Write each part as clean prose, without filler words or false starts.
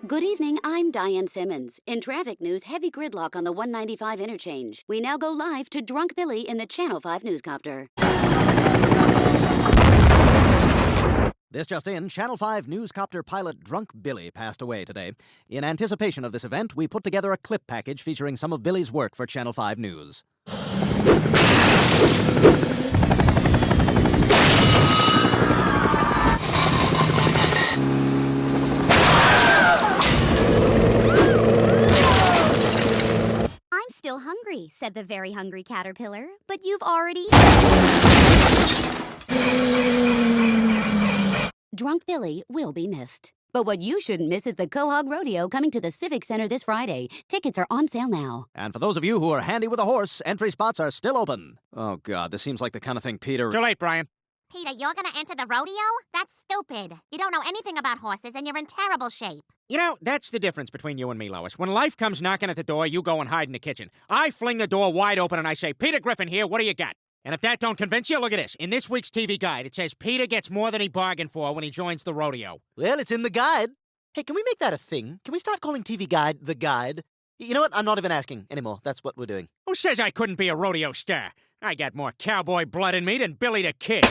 Good evening, I'm Diane Simmons. In traffic news, heavy gridlock on the 195 interchange. We now go live to Drunk Billy in the Channel 5 newscopter. This just in, Channel 5 newscopter pilot Drunk Billy passed away today. In anticipation of this event, we put together a clip package featuring some of Billy's work for Channel 5 News. I'm still hungry, said the very hungry caterpillar, but you've already... Drunk Billy will be missed. But what you shouldn't miss is the Quahog Rodeo coming to the Civic Center this Friday. Tickets are on sale now. And for those of you who are handy with a horse, entry spots are still open. Oh, God, this seems like the kind of thing Peter... Too late, Brian. Peter, you're gonna enter the rodeo? That's stupid. You don't know anything about horses, and you're in terrible shape. You know, that's the difference between you and me, Lois. When life comes knocking at the door, you go and hide in the kitchen. I fling the door wide open and I say, Peter Griffin here, what do you got? And if that don't convince you, look at this. In this week's TV guide, it says Peter gets more than he bargained for when he joins the rodeo. Well, it's in the guide. Hey, can we make that a thing? Can we start calling TV Guide the Guide? You know what? I'm not even asking anymore. That's what we're doing. Who says I couldn't be a rodeo star? I got more cowboy blood in me than Billy the Kid.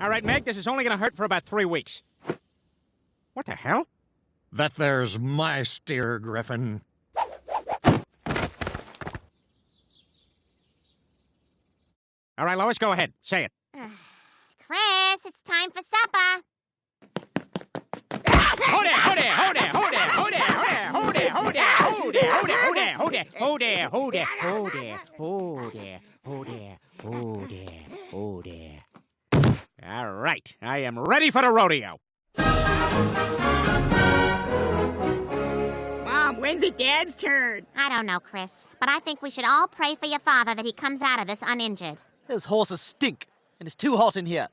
All right, Meg, this is only going to hurt for about 3 weeks. What the hell? That there's my steer, Griffin. All right, Lois, go ahead. Say it. Chris, it's time for supper. Hold there, hold there, hold there, hold there, hold there, hold there, hold there, hold there, hold there, hold there, hold there, hold there, hold there, hold there, hold there, hold there, hold there, hold there. All right, I am ready for the rodeo. Mom, when's it Dad's turn? I don't know, Chris, but I think we should all pray for your father that he comes out of this uninjured. Those horses stink, and it's too hot in here.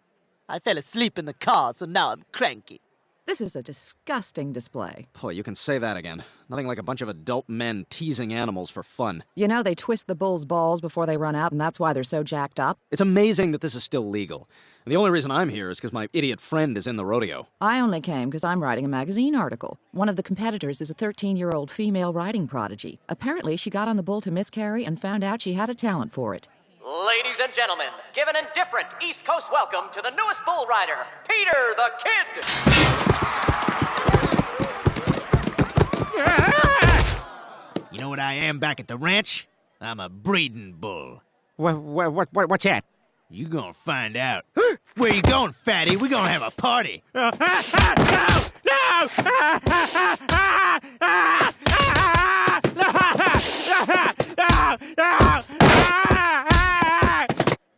I fell asleep in the car, so now I'm cranky. This is a disgusting display. Boy, you can say that again. Nothing like a bunch of adult men teasing animals for fun. You know, they twist the bull's balls before they run out, and that's why they're so jacked up. It's amazing that this is still legal. And the only reason I'm here is because my idiot friend is in the rodeo. I only came because I'm writing a magazine article. One of the competitors is a 13-year-old female riding prodigy. Apparently, she got on the bull to miscarry and found out she had a talent for it. Ladies and gentlemen, give an indifferent East Coast welcome to the newest bull rider, Peter the Kid! You know what I am back at the ranch? I'm a breeding bull. What's that? You gonna find out. Where you going, fatty? We gonna have a party. No!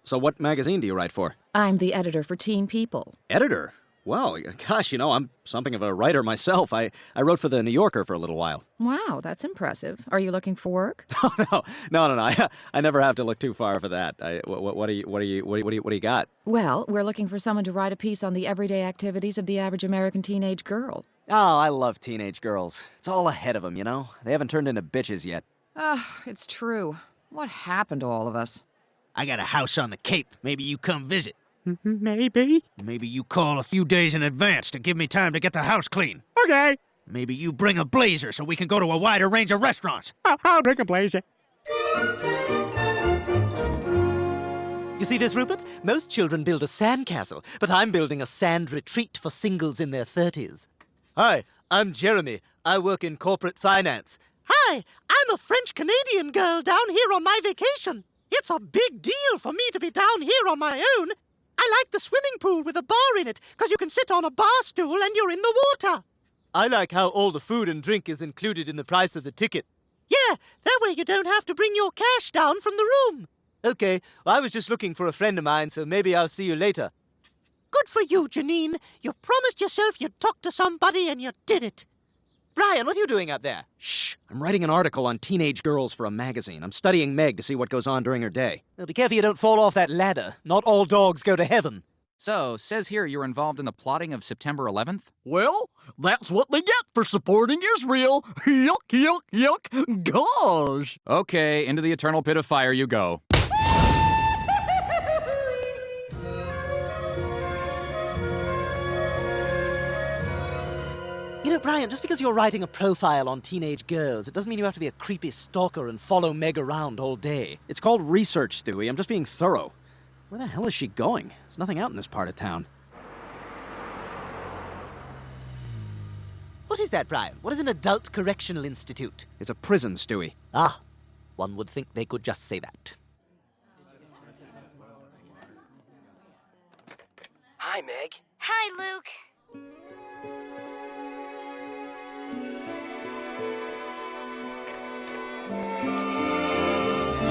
So what magazine do you write for? I'm the editor for Teen People. Editor? Well, gosh, you know, I'm something of a writer myself. I wrote for the New Yorker for a little while. Wow, that's impressive. Are you looking for work? No. I never have to look too far for that. What do you got? Well, we're looking for someone to write a piece on the everyday activities of the average American teenage girl. Oh, I love teenage girls. It's all ahead of them, you know? They haven't turned into bitches yet. It's true. What happened to all of us? I got a house on the Cape. Maybe you come visit. Maybe. Maybe you call a few days in advance to give me time to get the house clean. Okay. Maybe you bring a blazer so we can go to a wider range of restaurants. I'll drink a blazer. You see this, Rupert? Most children build a sandcastle, but I'm building a sand retreat for singles in their 30s. Hi, I'm Jeremy. I work in corporate finance. Hi, I'm a French-Canadian girl down here on my vacation. It's a big deal for me to be down here on my own. I like the swimming pool with a bar in it, because you can sit on a bar stool and you're in the water. I like how all the food and drink is included in the price of the ticket. Yeah, that way you don't have to bring your cash down from the room. Okay, well, I was just looking for a friend of mine, so maybe I'll see you later. Good for you, Janine. You promised yourself you'd talk to somebody and you did it. Brian, what are you doing up there? Shh. I'm writing an article on teenage girls for a magazine. I'm studying Meg to see what goes on during her day. Well, be careful you don't fall off that ladder. Not all dogs go to heaven. So, says here you're involved in the plotting of September 11th? Well, that's what they get for supporting Israel. Yuck, yuck, yuck. Gosh. Okay, into the eternal pit of fire you go. You know, Brian, just because you're writing a profile on teenage girls, it doesn't mean you have to be a creepy stalker and follow Meg around all day. It's called research, Stewie. I'm just being thorough. Where the hell is she going? There's nothing out in this part of town. What is that, Brian? What is an adult correctional institute? It's a prison, Stewie. Ah, one would think they could just say that. Hi, Meg. Hi, Luke.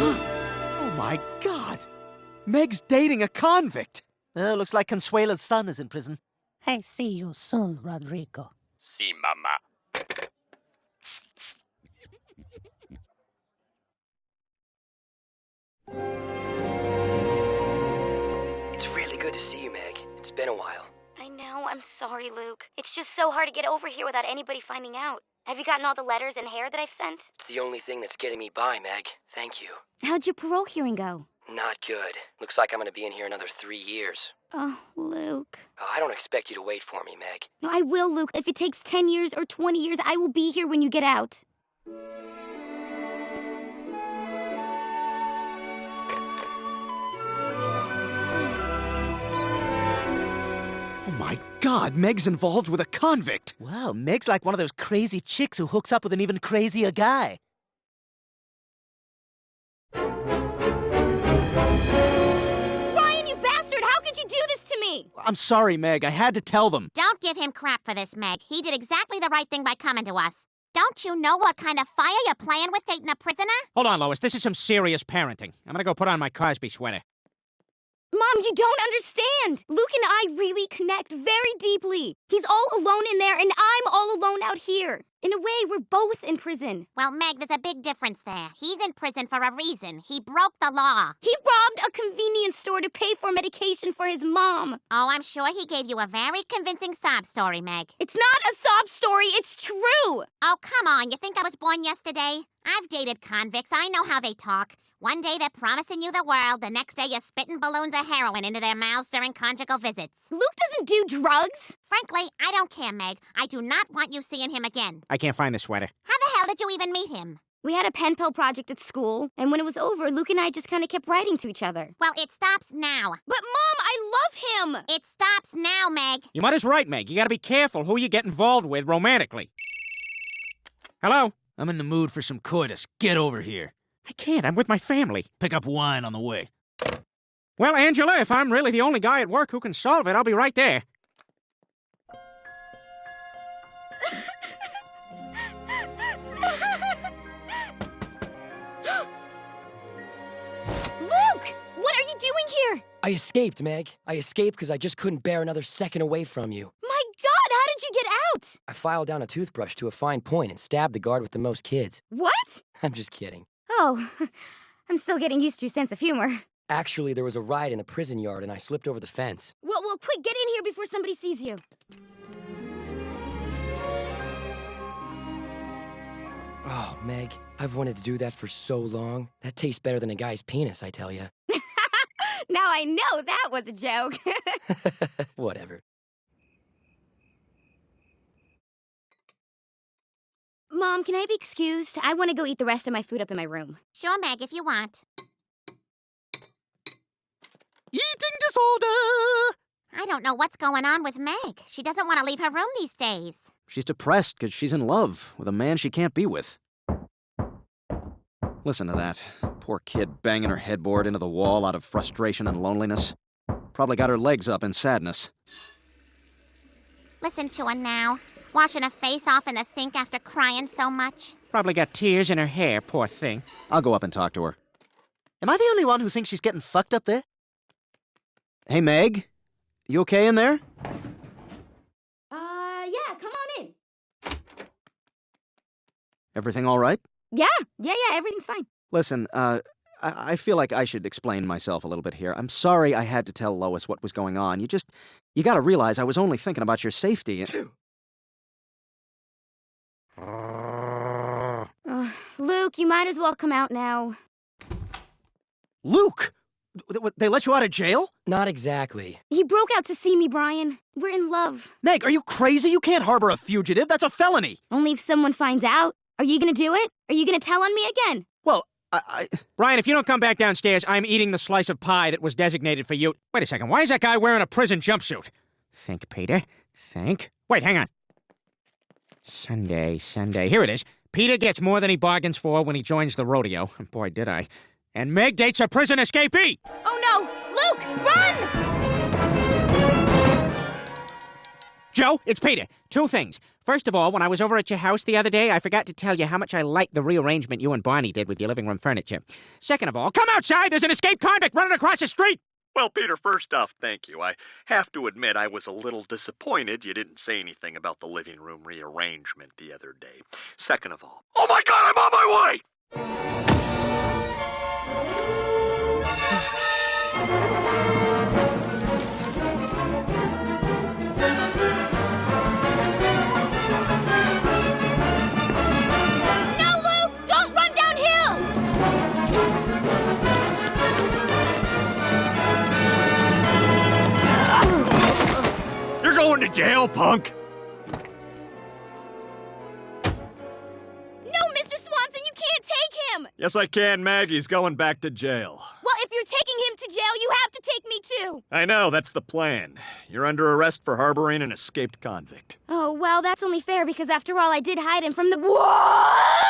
Oh my God! Meg's dating a convict! Looks like Consuela's son is in prison. I see you soon, Rodrigo. Si, mama. It's really good to see you, Meg. It's been a while. I know, I'm sorry, Luke. It's just so hard to get over here without anybody finding out. Have you gotten all the letters and hair that I've sent? It's the only thing that's getting me by, Meg. Thank you. How'd your parole hearing go? Not good. Looks like I'm gonna be in here another 3 years. Oh, Luke. Oh, I don't expect you to wait for me, Meg. No, I will, Luke. If it takes 10 years or 20 years, I will be here when you get out. Oh my God, Meg's involved with a convict! Wow, Meg's like one of those crazy chicks who hooks up with an even crazier guy. Brian, you bastard! How could you do this to me? I'm sorry, Meg. I had to tell them. Don't give him crap for this, Meg. He did exactly the right thing by coming to us. Don't you know what kind of fire you're playing with dating a prisoner? Hold on, Lois. This is some serious parenting. I'm gonna go put on my Cosby sweater. Mom, you don't understand. Luke and I really connect very deeply. He's all alone in there, and I'm all alone out here. In a way, we're both in prison. Well, Meg, there's a big difference there. He's in prison for a reason. He broke the law. He robbed a convenience store to pay for medication for his mom. Oh, I'm sure he gave you a very convincing sob story, Meg. It's not a sob story, it's true. Oh, come on. You think I was born yesterday? I've dated convicts. I know how they talk. One day they're promising you the world, the next day you're spitting balloons of heroin into their mouths during conjugal visits. Luke doesn't do drugs. Frankly, I don't care, Meg. I do not want you seeing him again. I can't find the sweater. How the hell did you even meet him? We had a pen pal project at school, and when it was over, Luke and I just kind of kept writing to each other. Well, it stops now. But Mom, I love him! It stops now, Meg. Your mother's right, Meg. You gotta be careful who you get involved with romantically. Hello? I'm in the mood for some coitus. Get over here. I can't. I'm with my family. Pick up wine on the way. Well, Angela, if I'm really the only guy at work who can solve it, I'll be right there. Luke! What are you doing here? I escaped, Meg. I escaped because I just couldn't bear another second away from you. My God, how did you get out? I filed down a toothbrush to a fine point and stabbed the guard with the most kids. What? I'm just kidding. Oh, I'm still getting used to your sense of humor. Actually, there was a riot in the prison yard and I slipped over the fence. Well, quick, get in here before somebody sees you. Oh, Meg, I've wanted to do that for so long. That tastes better than a guy's penis, I tell ya. Now I know that was a joke. Whatever. Mom, can I be excused? I want to go eat the rest of my food up in my room. Sure, Meg, if you want. Eating disorder! I don't know what's going on with Meg. She doesn't want to leave her room these days. She's depressed because she's in love with a man she can't be with. Listen to that. Poor kid banging her headboard into the wall out of frustration and loneliness. Probably got her legs up in sadness. Listen to her now. Washing her face off in the sink after crying so much. Probably got tears in her hair, poor thing. I'll go up and talk to her. Am I the only one who thinks she's getting fucked up there? Hey, Meg. You okay in there? Yeah, come on in. Everything all right? Yeah, everything's fine. Listen, I feel like I should explain myself a little bit here. I'm sorry I had to tell Lois what was going on. You gotta realize I was only thinking about your safety. Luke, you might as well come out now. Luke! They let you out of jail? Not exactly. He broke out to see me, Brian. We're in love. Meg, are you crazy? You can't harbor a fugitive. That's a felony. Only if someone finds out. Are you gonna do it? Are you gonna tell on me again? Well, Brian, if you don't come back downstairs, I'm eating the slice of pie that was designated for you. Wait a second, why is that guy wearing a prison jumpsuit? Think, Peter. Think. Wait, hang on. Sunday. Here it is. Peter gets more than he bargains for when he joins the rodeo. Boy, did I. And Meg dates a prison escapee! Oh no! Luke, run! Joe, it's Peter. Two things. First of all, when I was over at your house the other day, I forgot to tell you how much I liked the rearrangement you and Barney did with your living room furniture. Second of all, come outside! There's an escaped convict running across the street! Well, Peter, first off, thank you. I have to admit I was a little disappointed you didn't say anything about the living room rearrangement the other day. Second of all, oh my God, I'm on my way! No, Luke! Don't run downhill! You're going to jail, punk! No, Mr. Swanson, you can't take him! Yes, I can, Meg. He's going back to jail. Well, if you're taking him to jail, you have to take me too! I know, that's the plan. You're under arrest for harboring an escaped convict. Oh, well, that's only fair because after all, I did hide him from the... What?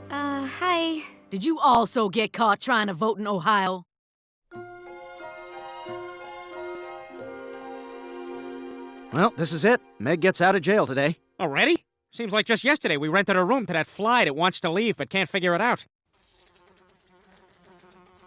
Hi. Did you also get caught trying to vote in Ohio? Well, this is it. Meg gets out of jail today. Already? Seems like just yesterday we rented a room to that fly that wants to leave but can't figure it out.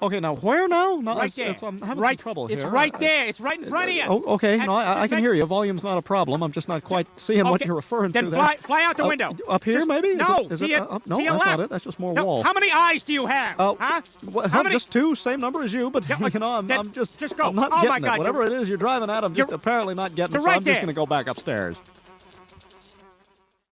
Okay, now where now? No, Right there. I'm having Right- some trouble it's here. right there. It's right in front of you. Oh, okay. No, I can Meg- hear you. Volume's not a problem. I'm just not quite seeing what Okay, you're referring then to there. fly out the window. Up here, Just- maybe? Is No, it, is to it, your, no, to that's your not left. it. That's just more No, wall. how many eyes do you have? Huh? Well, How many? just two, same number as you, but you know, I'm just go. I'm not Oh, my getting God, it. Whatever it is you're driving at, I'm just apparently not getting it, you're so right I'm just there. going to go back upstairs.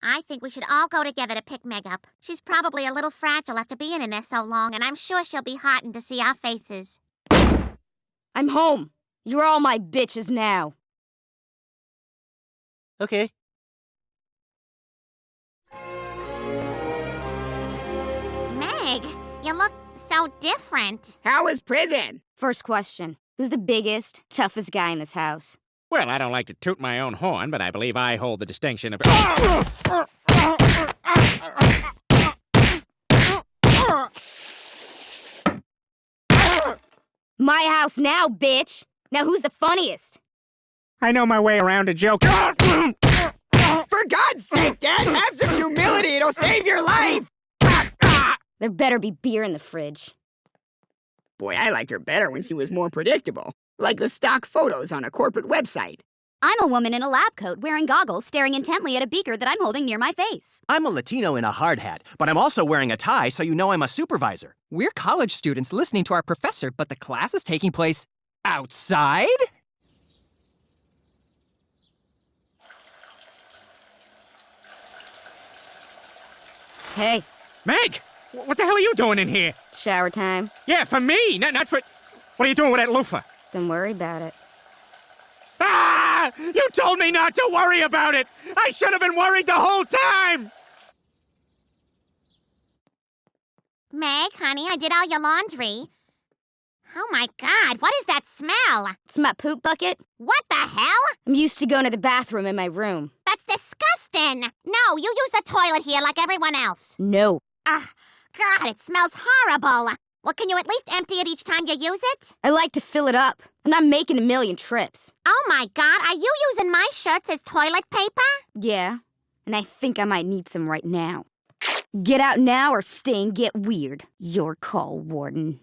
I think we should all go together to pick Meg up. She's probably a little fragile after being in there so long, and I'm sure she'll be heartened to see our faces. I'm home. You're all my bitches now. Okay. Meg, you look so different. How is prison? First question. Who's the biggest, toughest guy in this house? Well, I don't like to toot my own horn, but I believe I hold the distinction of... My house now, bitch! Now who's the funniest? I know my way around a joke. For God's sake, Dad, have some humility. It'll save your life. There better be beer in the fridge. Boy, I liked her better when she was more predictable. Like the stock photos on a corporate website. I'm a woman in a lab coat wearing goggles staring intently at a beaker that I'm holding near my face. I'm a Latino in a hard hat, but I'm also wearing a tie so you know I'm a supervisor. We're college students listening to our professor, but the class is taking place outside? Hey. Meg! What the hell are you doing in here? Shower time. Yeah, for me, not for... What are you doing with that loofah? Don't worry about it. Ah! You told me not to worry about it! I should have been worried the whole time! Meg, honey, I did all your laundry. Oh my God, what is that smell? It's my poop bucket. What the hell? I'm used to going to the bathroom in my room. That's disgusting. No, you use the toilet here like everyone else. No. Ah, God, it smells horrible. Well, can you at least empty it each time you use it? I like to fill it up. I'm not making a million trips. Oh my God, are you using my shirts as toilet paper? Yeah, and I think I might need some right now. Get out now or stay and get weird. Your call, Warden.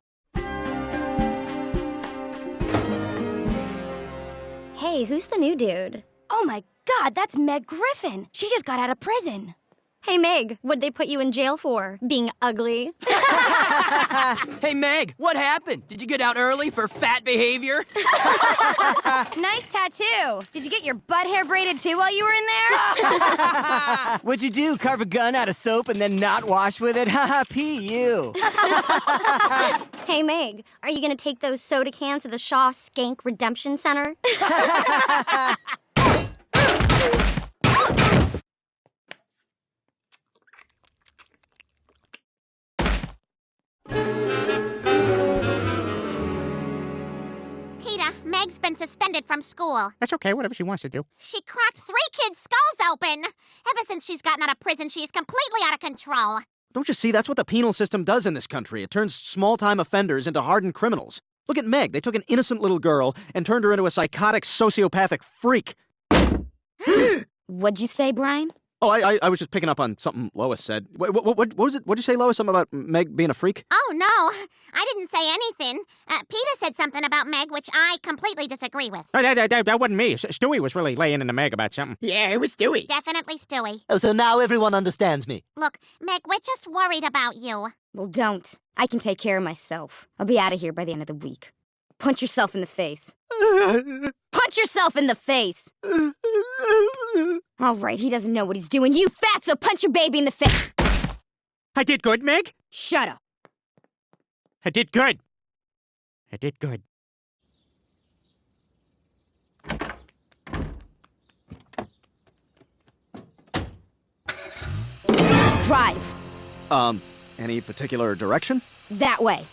Hey, who's the new dude? Oh my God, that's Meg Griffin. She just got out of prison. Hey, Meg, what'd they put you in jail for? Being ugly? Hey, Meg, what happened? Did you get out early for fat behavior? Nice tattoo. Did you get your butt hair braided too while you were in there? What'd you do, carve a gun out of soap and then not wash with it? Haha, you. Hey, Meg, are you gonna take those soda cans to the Shaw Skank Redemption Center? Peter, Meg's been suspended from school. That's okay, whatever she wants to do. She cracked 3 kids' skulls open. Ever since she's gotten out of prison, she is completely out of control. Don't you see? That's what the penal system does in this country. It turns small-time offenders into hardened criminals. Look at Meg. They took an innocent little girl and turned her into a psychotic, sociopathic freak. What'd you say, Brian? Oh, I was just picking up on something Lois said. What was it? What'd you say, Lois? Something about Meg being a freak? Oh, no. I didn't say anything. Peter said something about Meg, which I completely disagree with. That wasn't me. Stewie was really laying into Meg about something. Yeah, it was Stewie. Definitely Stewie. Oh, so now everyone understands me. Look, Meg, we're just worried about you. Well, don't. I can take care of myself. I'll be out of here by the end of the week. Punch yourself in the face. Punch yourself in the face! All right, he doesn't know what he's doing. You fatso, punch your baby in the face! I did good, Meg? Shut up. I did good. I did good. Drive. Any particular direction? That way.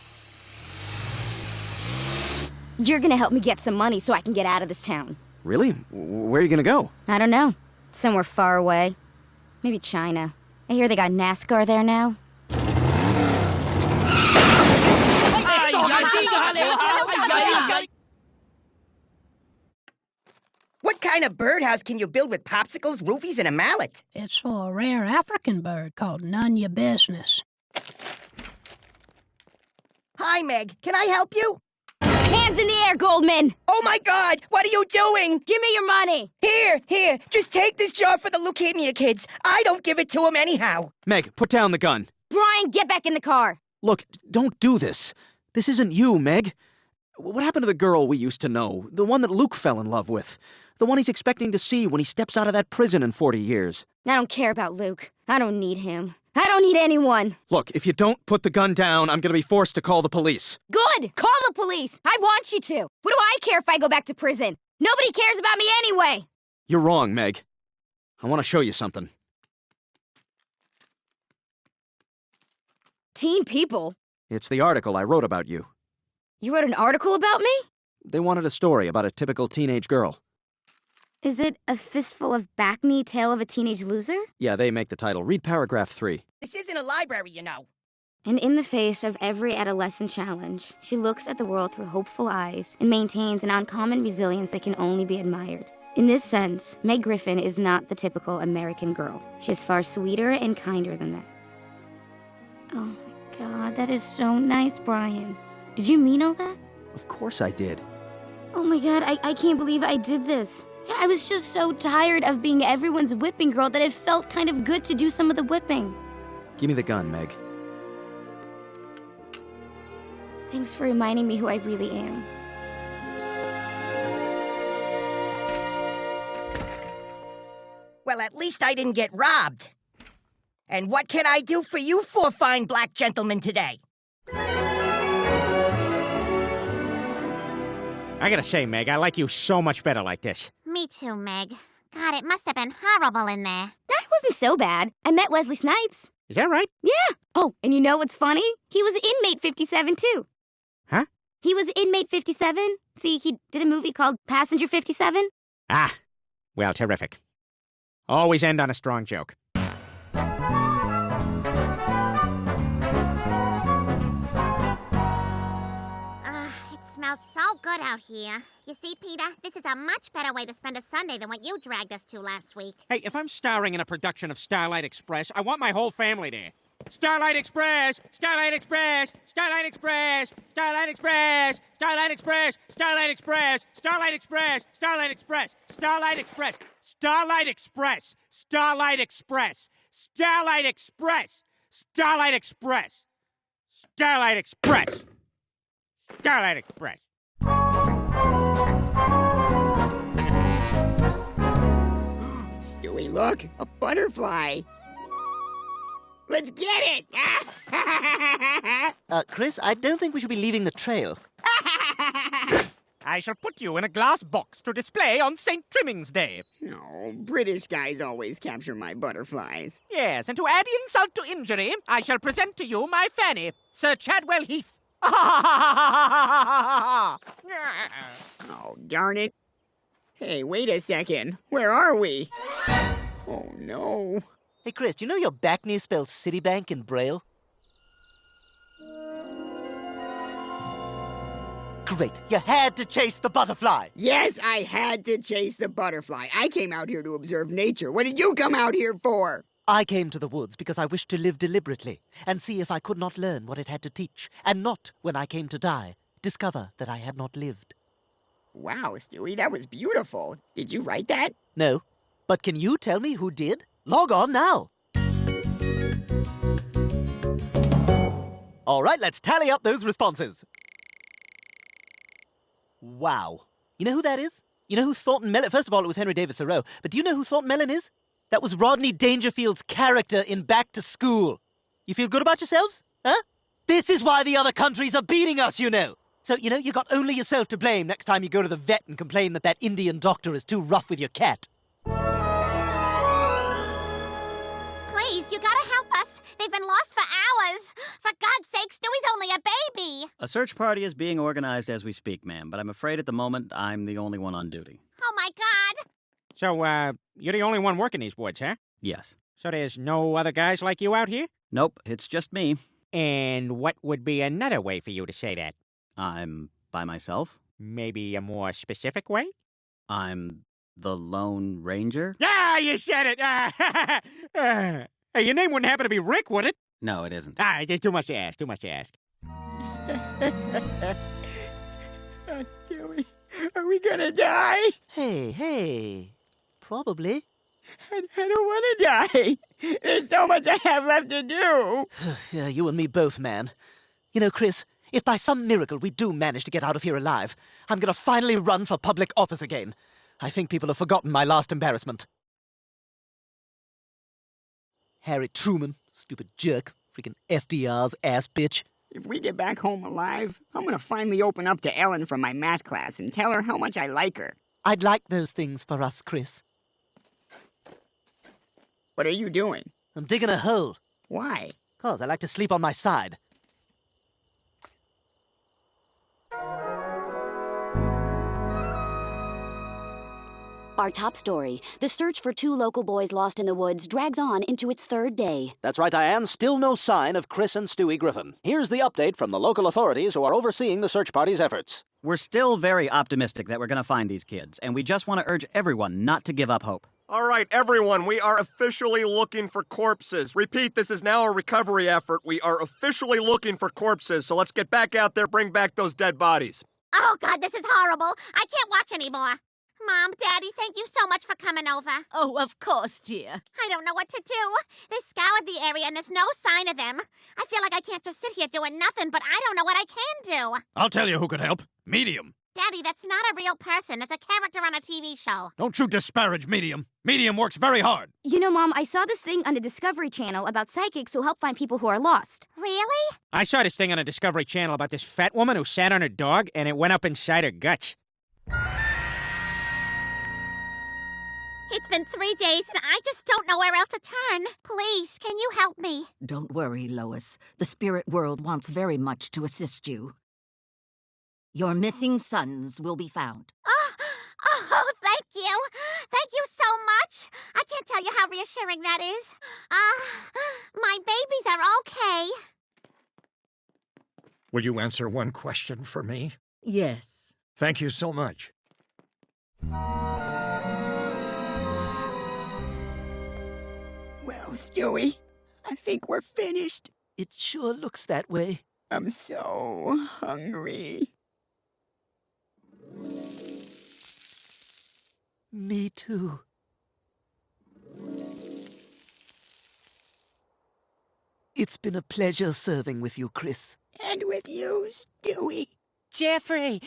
You're gonna help me get some money so I can get out of this town. Really? Where are you gonna go? I don't know. Somewhere far away. Maybe China. I hear they got NASCAR there now. What kind of birdhouse can you build with popsicles, roofies, and a mallet? It's for a rare African bird called none your business. Hi, Meg. Can I help you? Hands in the air, Goldman! Oh my God! What are you doing? Give me your money! Here. Just take this jar for the leukemia kids. I don't give it to them anyhow. Meg, put down the gun. Brian, get back in the car! Look, don't do this. This isn't you, Meg. What happened to the girl we used to know? The one that Luke fell in love with? The one he's expecting to see when he steps out of that prison in 40 years? I don't care about Luke. I don't need him. I don't need anyone. Look, if you don't put the gun down, I'm gonna be forced to call the police. Good! Call the police! I want you to! What do I care if I go back to prison? Nobody cares about me anyway! You're wrong, Meg. I want to show you something. Teen People? It's the article I wrote about you. You wrote an article about me? They wanted a story about a typical teenage girl. Is it A Fistful of Back Knee, Tale of a Teenage Loser? Yeah, they make the title. Read paragraph 3. This isn't a library, you know. And in the face of every adolescent challenge, she looks at the world through hopeful eyes and maintains an uncommon resilience that can only be admired. In this sense, Meg Griffin is not the typical American girl. She is far sweeter and kinder than that. Oh my God, that is so nice, Brian. Did you mean all that? Of course I did. Oh my God, I can't believe I did this. I was just so tired of being everyone's whipping girl that it felt kind of good to do some of the whipping. Give me the gun, Meg. Thanks for reminding me who I really am. Well, at least I didn't get robbed. And what can I do for you four fine black gentlemen today? I gotta say, Meg, I like you so much better like this. Me too, Meg. God, it must have been horrible in there. That wasn't so bad. I met Wesley Snipes. Is that right? Yeah. Oh, and you know what's funny? He was inmate 57, too. Huh? He was inmate 57. See, he did a movie called Passenger 57. Ah, well, terrific. Always end on a strong joke. It smells so good out here. You see, Peter, this is a much better way to spend a Sunday than what you dragged us to last week. Hey, if I'm starring in a production of Starlight Express, I want my whole family there. Starlight Express! Starlight Express! Starlight Express! Starlight Express! Starlight Express! Starlight Express! Starlight Express! Starlight Express! Starlight Express! Starlight Express! Starlight Express! Starlight Express! Starlight Express! Starlight Express! Starlight Express! Stewie, look! A butterfly! Let's get it! Chris, I don't think we should be leaving the trail. I shall put you in a glass box to display on St. Trimming's Day. No, British guys always capture my butterflies. Yes, and to add insult to injury, I shall present to you my Fanny, Sir Chadwell Heath. Oh, darn it. Hey, wait a second. Where are we? Oh, no. Hey, Chris, do you know your back knee spells Citibank in Braille? Great. You had to chase the butterfly. Yes, I had to chase the butterfly. I came out here to observe nature. What did you come out here for? I came to the woods because I wished to live deliberately and see if I could not learn what it had to teach, and not, when I came to die, discover that I had not lived. Wow, Stewie, that was beautiful. Did you write that? No. But can you tell me who did? Log on now. All right, let's tally up those responses. Wow. You know who that is? You know who Thornton Mellon... First of all, it was Henry David Thoreau. But do you know who Thornton Mellon is? That was Rodney Dangerfield's character in Back to School. You feel good about yourselves? Huh? This is why the other countries are beating us, you know. So, you know, you got only yourself to blame next time you go to the vet and complain that Indian doctor is too rough with your cat. Please, you gotta help us. They've been lost for hours. For God's sake, Stewie's only a baby. A search party is being organized as we speak, ma'am, but I'm afraid at the moment I'm the only one on duty. Oh, my God. So, you're the only one working these woods, huh? Yes. So there's no other guys like you out here? Nope, it's just me. And what would be another way for you to say that? I'm by myself. Maybe a more specific way? I'm the Lone Ranger. Yeah, you said it! Hey, your name wouldn't happen to be Rick, would it? No, it isn't. It's too much to ask, too much to ask. Stewie, are we gonna die? Hey. Probably. I don't want to die. There's so much I have left to do. Yeah, you and me both, man. You know, Chris, if by some miracle we do manage to get out of here alive, I'm gonna finally run for public office again. I think people have forgotten my last embarrassment. Harry Truman, stupid jerk, freaking FDR's ass bitch. If we get back home alive, I'm gonna finally open up to Ellen from my math class and tell her how much I like her. I'd like those things for us, Chris. What are you doing? I'm digging a hole. Why? 'Cause I like to sleep on my side. Our top story, the search for two local boys lost in the woods, drags on into its third day. That's right, Diane. Still no sign of Chris and Stewie Griffin. Here's the update from the local authorities who are overseeing the search party's efforts. We're still very optimistic that we're going to find these kids, and we just want to urge everyone not to give up hope. All right, everyone, we are officially looking for corpses. Repeat, this is now a recovery effort. We are officially looking for corpses, so let's get back out there, bring back those dead bodies. Oh, God, this is horrible. I can't watch anymore. Mom, Daddy, thank you so much for coming over. Oh, of course, dear. I don't know what to do. They scoured the area and there's no sign of them. I feel like I can't just sit here doing nothing, but I don't know what I can do. I'll tell you who could help. Medium. Daddy, that's not a real person. That's a character on a TV show. Don't you disparage Medium. Medium works very hard. You know, Mom, I saw this thing on the Discovery Channel about psychics who help find people who are lost. Really? I saw this thing on a Discovery Channel about this fat woman who sat on her dog and it went up inside her guts. It's been 3 days and I just don't know where else to turn. Please, can you help me? Don't worry, Lois. The spirit world wants very much to assist you. Your missing sons will be found. Oh, thank you. Thank you so much. I can't tell you how reassuring that is. My babies are okay. Will you answer one question for me? Yes. Thank you so much. Well, Stewie, I think we're finished. It sure looks that way. I'm so hungry. Me too. It's been a pleasure serving with you, Chris. And with you, Stewie. Jeffrey,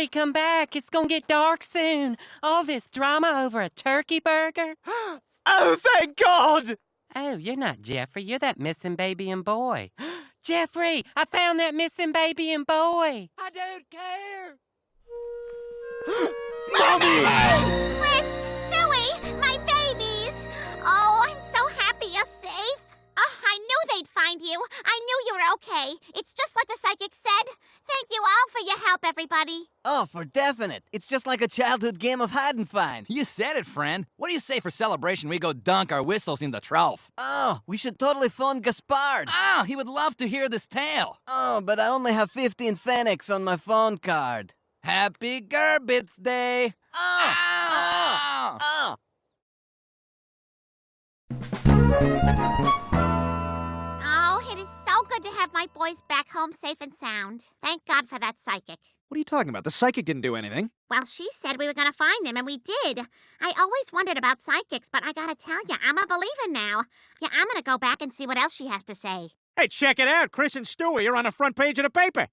come back. It's gonna get dark soon. All this drama over a turkey burger. Oh, thank God! Oh, you're not Jeffrey. You're that missing baby and boy. Jeffrey, I found that missing baby and boy. I don't care. Mommy! Chris, Stewie, my babies! Oh, I'm so happy you're safe. Oh, I knew they'd find you. I knew you were okay. It's just like the psychic said. Thank you all for your help, everybody. Oh, for definite. It's just like a childhood game of hide and find. You said it, friend. What do you say for celebration we go dunk our whistles in the trough? Oh, we should totally phone Gaspard. Oh, he would love to hear this tale. Oh, but I only have 15 Fenix on my phone card. Happy Gerbits Day! Oh! Ow! Oh! Oh, it is so good to have my boys back home safe and sound. Thank God for that psychic. What are you talking about? The psychic didn't do anything. Well, she said we were going to find them, and we did. I always wondered about psychics, but I gotta tell you, I'm a believer now. Yeah, I'm gonna go back and see what else she has to say. Hey, check it out. Chris and Stewie are on the front page of the paper.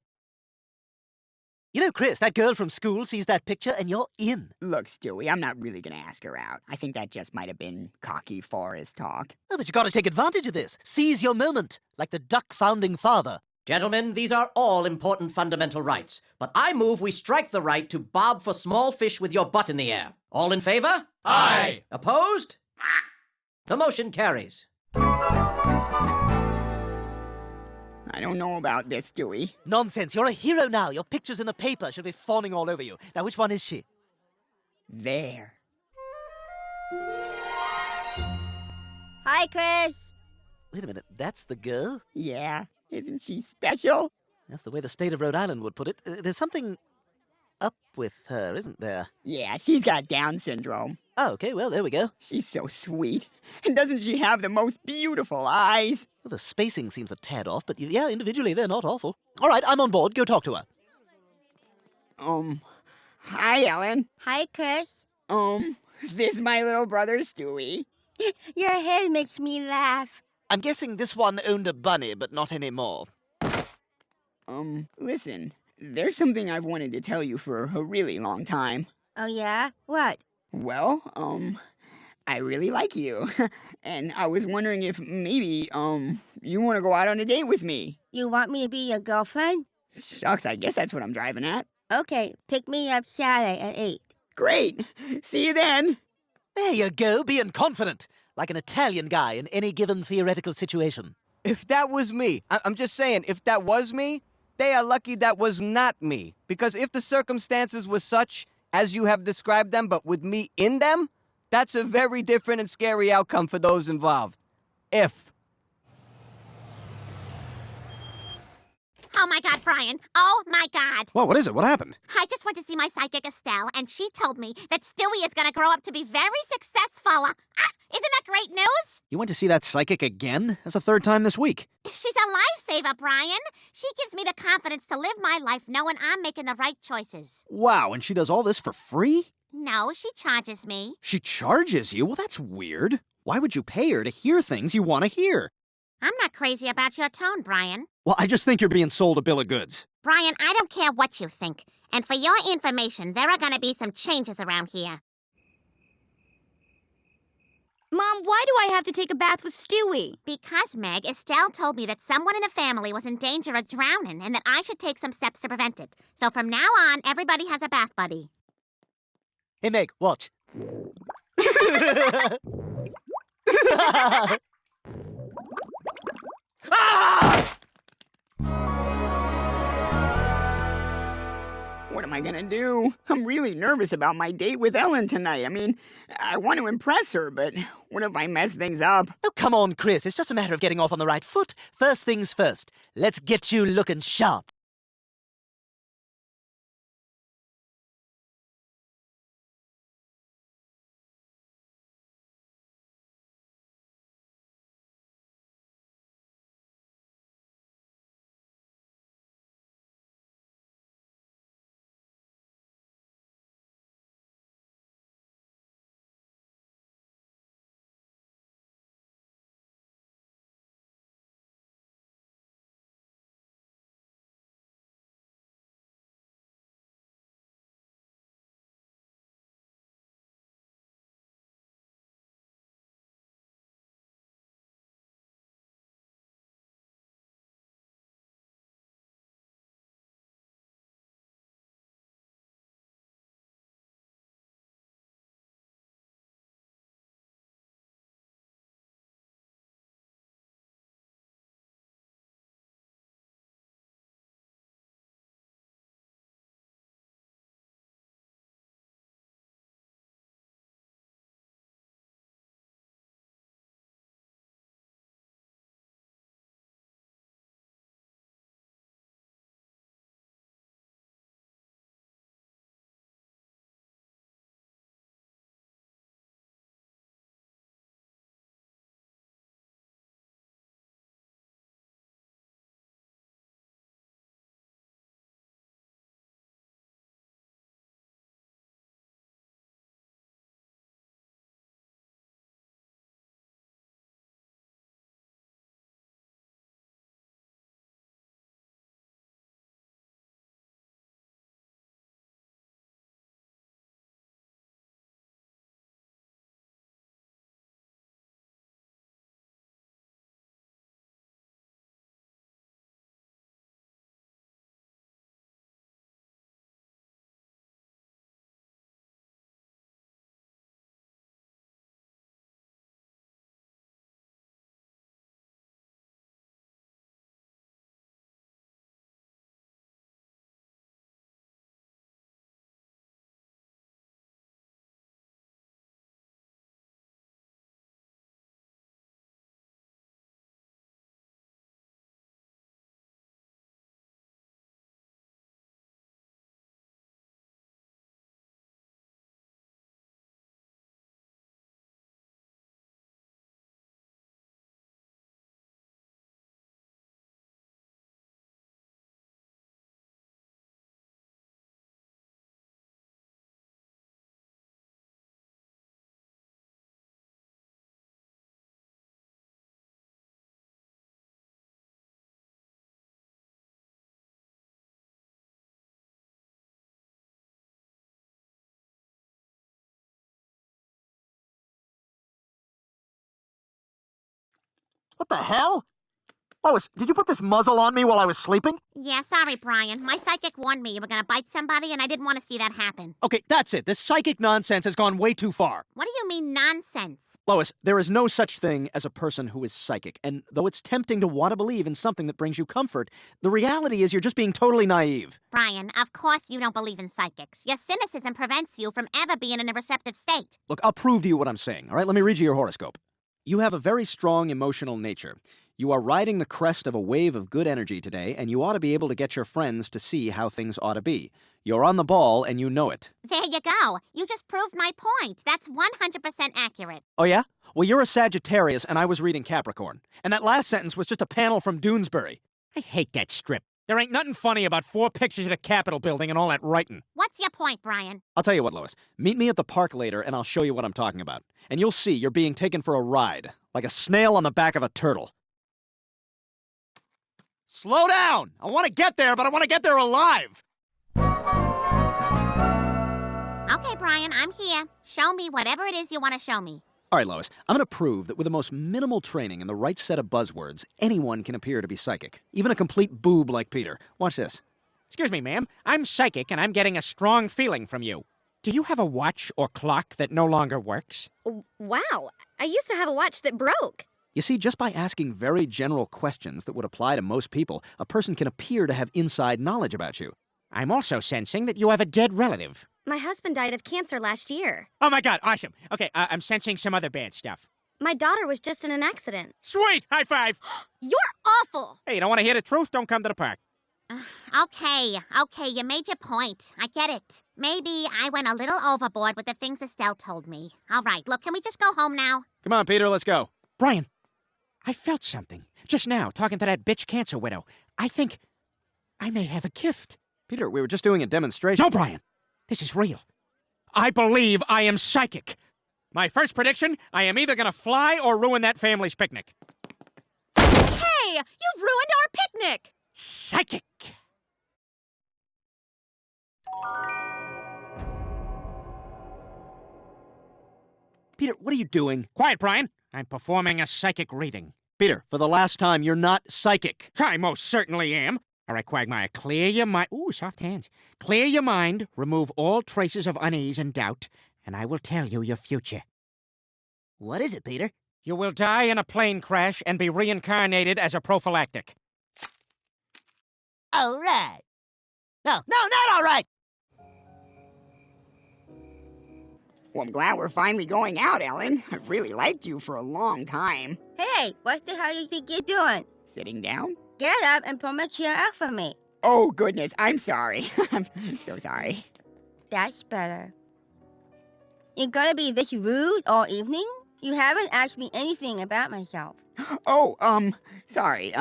You know, Chris, that girl from school sees that picture and you're in. Look, Stewie, I'm not really gonna ask her out. I think that just might have been cocky forest talk. Oh, but you gotta take advantage of this. Seize your moment, like the duck founding father. Gentlemen, these are all important fundamental rights, but I move we strike the right to bob for small fish with your butt in the air. All in favor? Aye. Opposed? The motion carries. I don't know about this, Stewie. Nonsense, you're a hero now. Your picture's in the paper. She'll be fawning all over you. Now, which one is she? There. Hi, Chris. Wait a minute, that's the girl? Yeah, isn't she special? That's the way the state of Rhode Island would put it. There's something up with her, isn't there? Yeah, she's got Down syndrome. Oh, okay, well, there we go. She's so sweet. And doesn't she have the most beautiful eyes? Well, the spacing seems a tad off, but yeah, individually they're not awful. All right, I'm on board. Go talk to her. Hi, Ellen. Hi, Chris. This is my little brother, Stewie. Your hair makes me laugh. I'm guessing this one owned a bunny, but not anymore. Listen, there's something I've wanted to tell you for a really long time. Oh, yeah? What? Well, I really like you. And I was wondering if maybe, you want to go out on a date with me. You want me to be your girlfriend? Shucks, I guess that's what I'm driving at. Okay, pick me up Saturday at 8. Great. See you then. There you go, being confident. Like an Italian guy in any given theoretical situation. If that was me, I'm just saying, if that was me, they are lucky that was not me. Because if the circumstances were such as you have described them, but with me in them, that's a very different and scary outcome for those involved. If. Oh my God, Brian. Oh my God. Well, what is it? What happened? I just went to see my psychic Estelle, and she told me that Stewie is going to grow up to be very successful. Isn't that great news? You went to see that psychic again? That's the third time this week. She's a lifesaver, Brian. She gives me the confidence to live my life knowing I'm making the right choices. Wow, and she does all this for free? No, she charges me. She charges you? Well, that's weird. Why would you pay her to hear things you want to hear? I'm not crazy about your tone, Brian. Well, I just think you're being sold a bill of goods. Brian, I don't care what you think. And for your information, there are going to be some changes around here. Mom, why do I have to take a bath with Stewie? Because, Meg, Estelle told me that someone in the family was in danger of drowning and that I should take some steps to prevent it. So from now on, everybody has a bath buddy. Hey, Meg, watch. What am I gonna do? I'm really nervous about my date with Ellen tonight. I mean, I want to impress her, but what if I mess things up? Oh, come on, Chris. It's just a matter of getting off on the right foot. First things first. Let's get you looking sharp. What the hell? Lois, did you put this muzzle on me while I was sleeping? Yeah, sorry, Brian. My psychic warned me you were gonna bite somebody, and I didn't want to see that happen. Okay, that's it. This psychic nonsense has gone way too far. What do you mean, nonsense? Lois, there is no such thing as a person who is psychic, and though it's tempting to want to believe in something that brings you comfort, the reality is you're just being totally naive. Brian, of course you don't believe in psychics. Your cynicism prevents you from ever being in a receptive state. Look, I'll prove to you what I'm saying, all right? Let me read you your horoscope. You have a very strong emotional nature. You are riding the crest of a wave of good energy today, and you ought to be able to get your friends to see how things ought to be. You're on the ball, and you know it. There you go. You just proved my point. That's 100% accurate. Oh, yeah? Well, you're a Sagittarius, and I was reading Capricorn. And that last sentence was just a panel from Doonesbury. I hate that strip. There ain't nothing funny about 4 pictures of the Capitol building and all that writing. What's your point, Brian? I'll tell you what, Lois. Meet me at the park later, and I'll show you what I'm talking about. And you'll see you're being taken for a ride, like a snail on the back of a turtle. Slow down! I want to get there, but I want to get there alive! Okay, Brian, I'm here. Show me whatever it is you want to show me. All right, Lois, I'm going to prove that with the most minimal training and the right set of buzzwords, anyone can appear to be psychic. Even a complete boob like Peter. Watch this. Excuse me, ma'am. I'm psychic, and I'm getting a strong feeling from you. do you have a watch or clock that no longer works? Wow, I used to have a watch that broke. You see, just by asking very general questions that would apply to most people, a person can appear to have inside knowledge about you. I'm also sensing that you have a dead relative. My husband died of cancer last year. Oh my God, awesome. Okay, I'm sensing some other bad stuff. My daughter was just in an accident. Sweet, high five. You're awful. Hey, you don't want to hear the truth? Don't come to the park. Okay, you made your point. I get it. Maybe I went a little overboard with the things Estelle told me. All right, look, can we just go home now? Come on, Peter, let's go. Brian, I felt something. Just now, talking to that bitch cancer widow. I think I may have a gift. Peter, we were just doing a demonstration. No, Brian. This is real. I believe I am psychic. My first prediction, I am either gonna fly or ruin that family's picnic. Hey, you've ruined our picnic! Psychic! Peter, what are you doing? Quiet, Brian. I'm performing a psychic reading. Peter, for the last time, you're not psychic. I most certainly am. All right, Quagmire, clear your mind. Ooh, soft hands. Clear your mind, remove all traces of unease and doubt, and I will tell you your future. What is it, Peter? You will die in a plane crash and be reincarnated as a prophylactic. All right. No, not all right. Well, I'm glad we're finally going out, Ellen. I've really liked you for a long time. Hey, what the hell you think you're doing? Sitting down? Get up and pull my chair out for me. Oh, goodness, I'm sorry. I'm so sorry. That's better. You're gonna be this rude all evening? You haven't asked me anything about myself. Oh, sorry.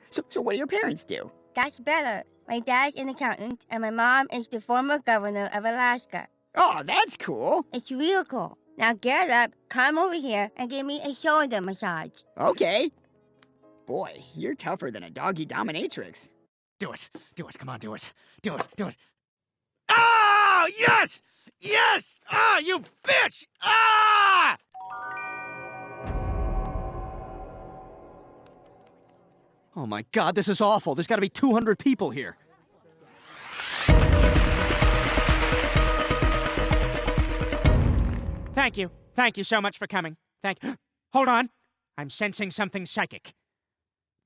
So what do your parents do? That's better. My dad's an accountant, and my mom is the former governor of Alaska. Oh, that's cool. It's real cool. Now get up, come over here, and give me a shoulder massage. Okay. Boy, you're tougher than a doggy dominatrix. Do it. Do it. Come on, do it. Do it. Do it. Oh, yes! Yes! Ah, you bitch! Ah! Oh my God, this is awful. There's got to be 200 people here. Thank you. Thank you so much for coming. Hold on. I'm sensing something psychic.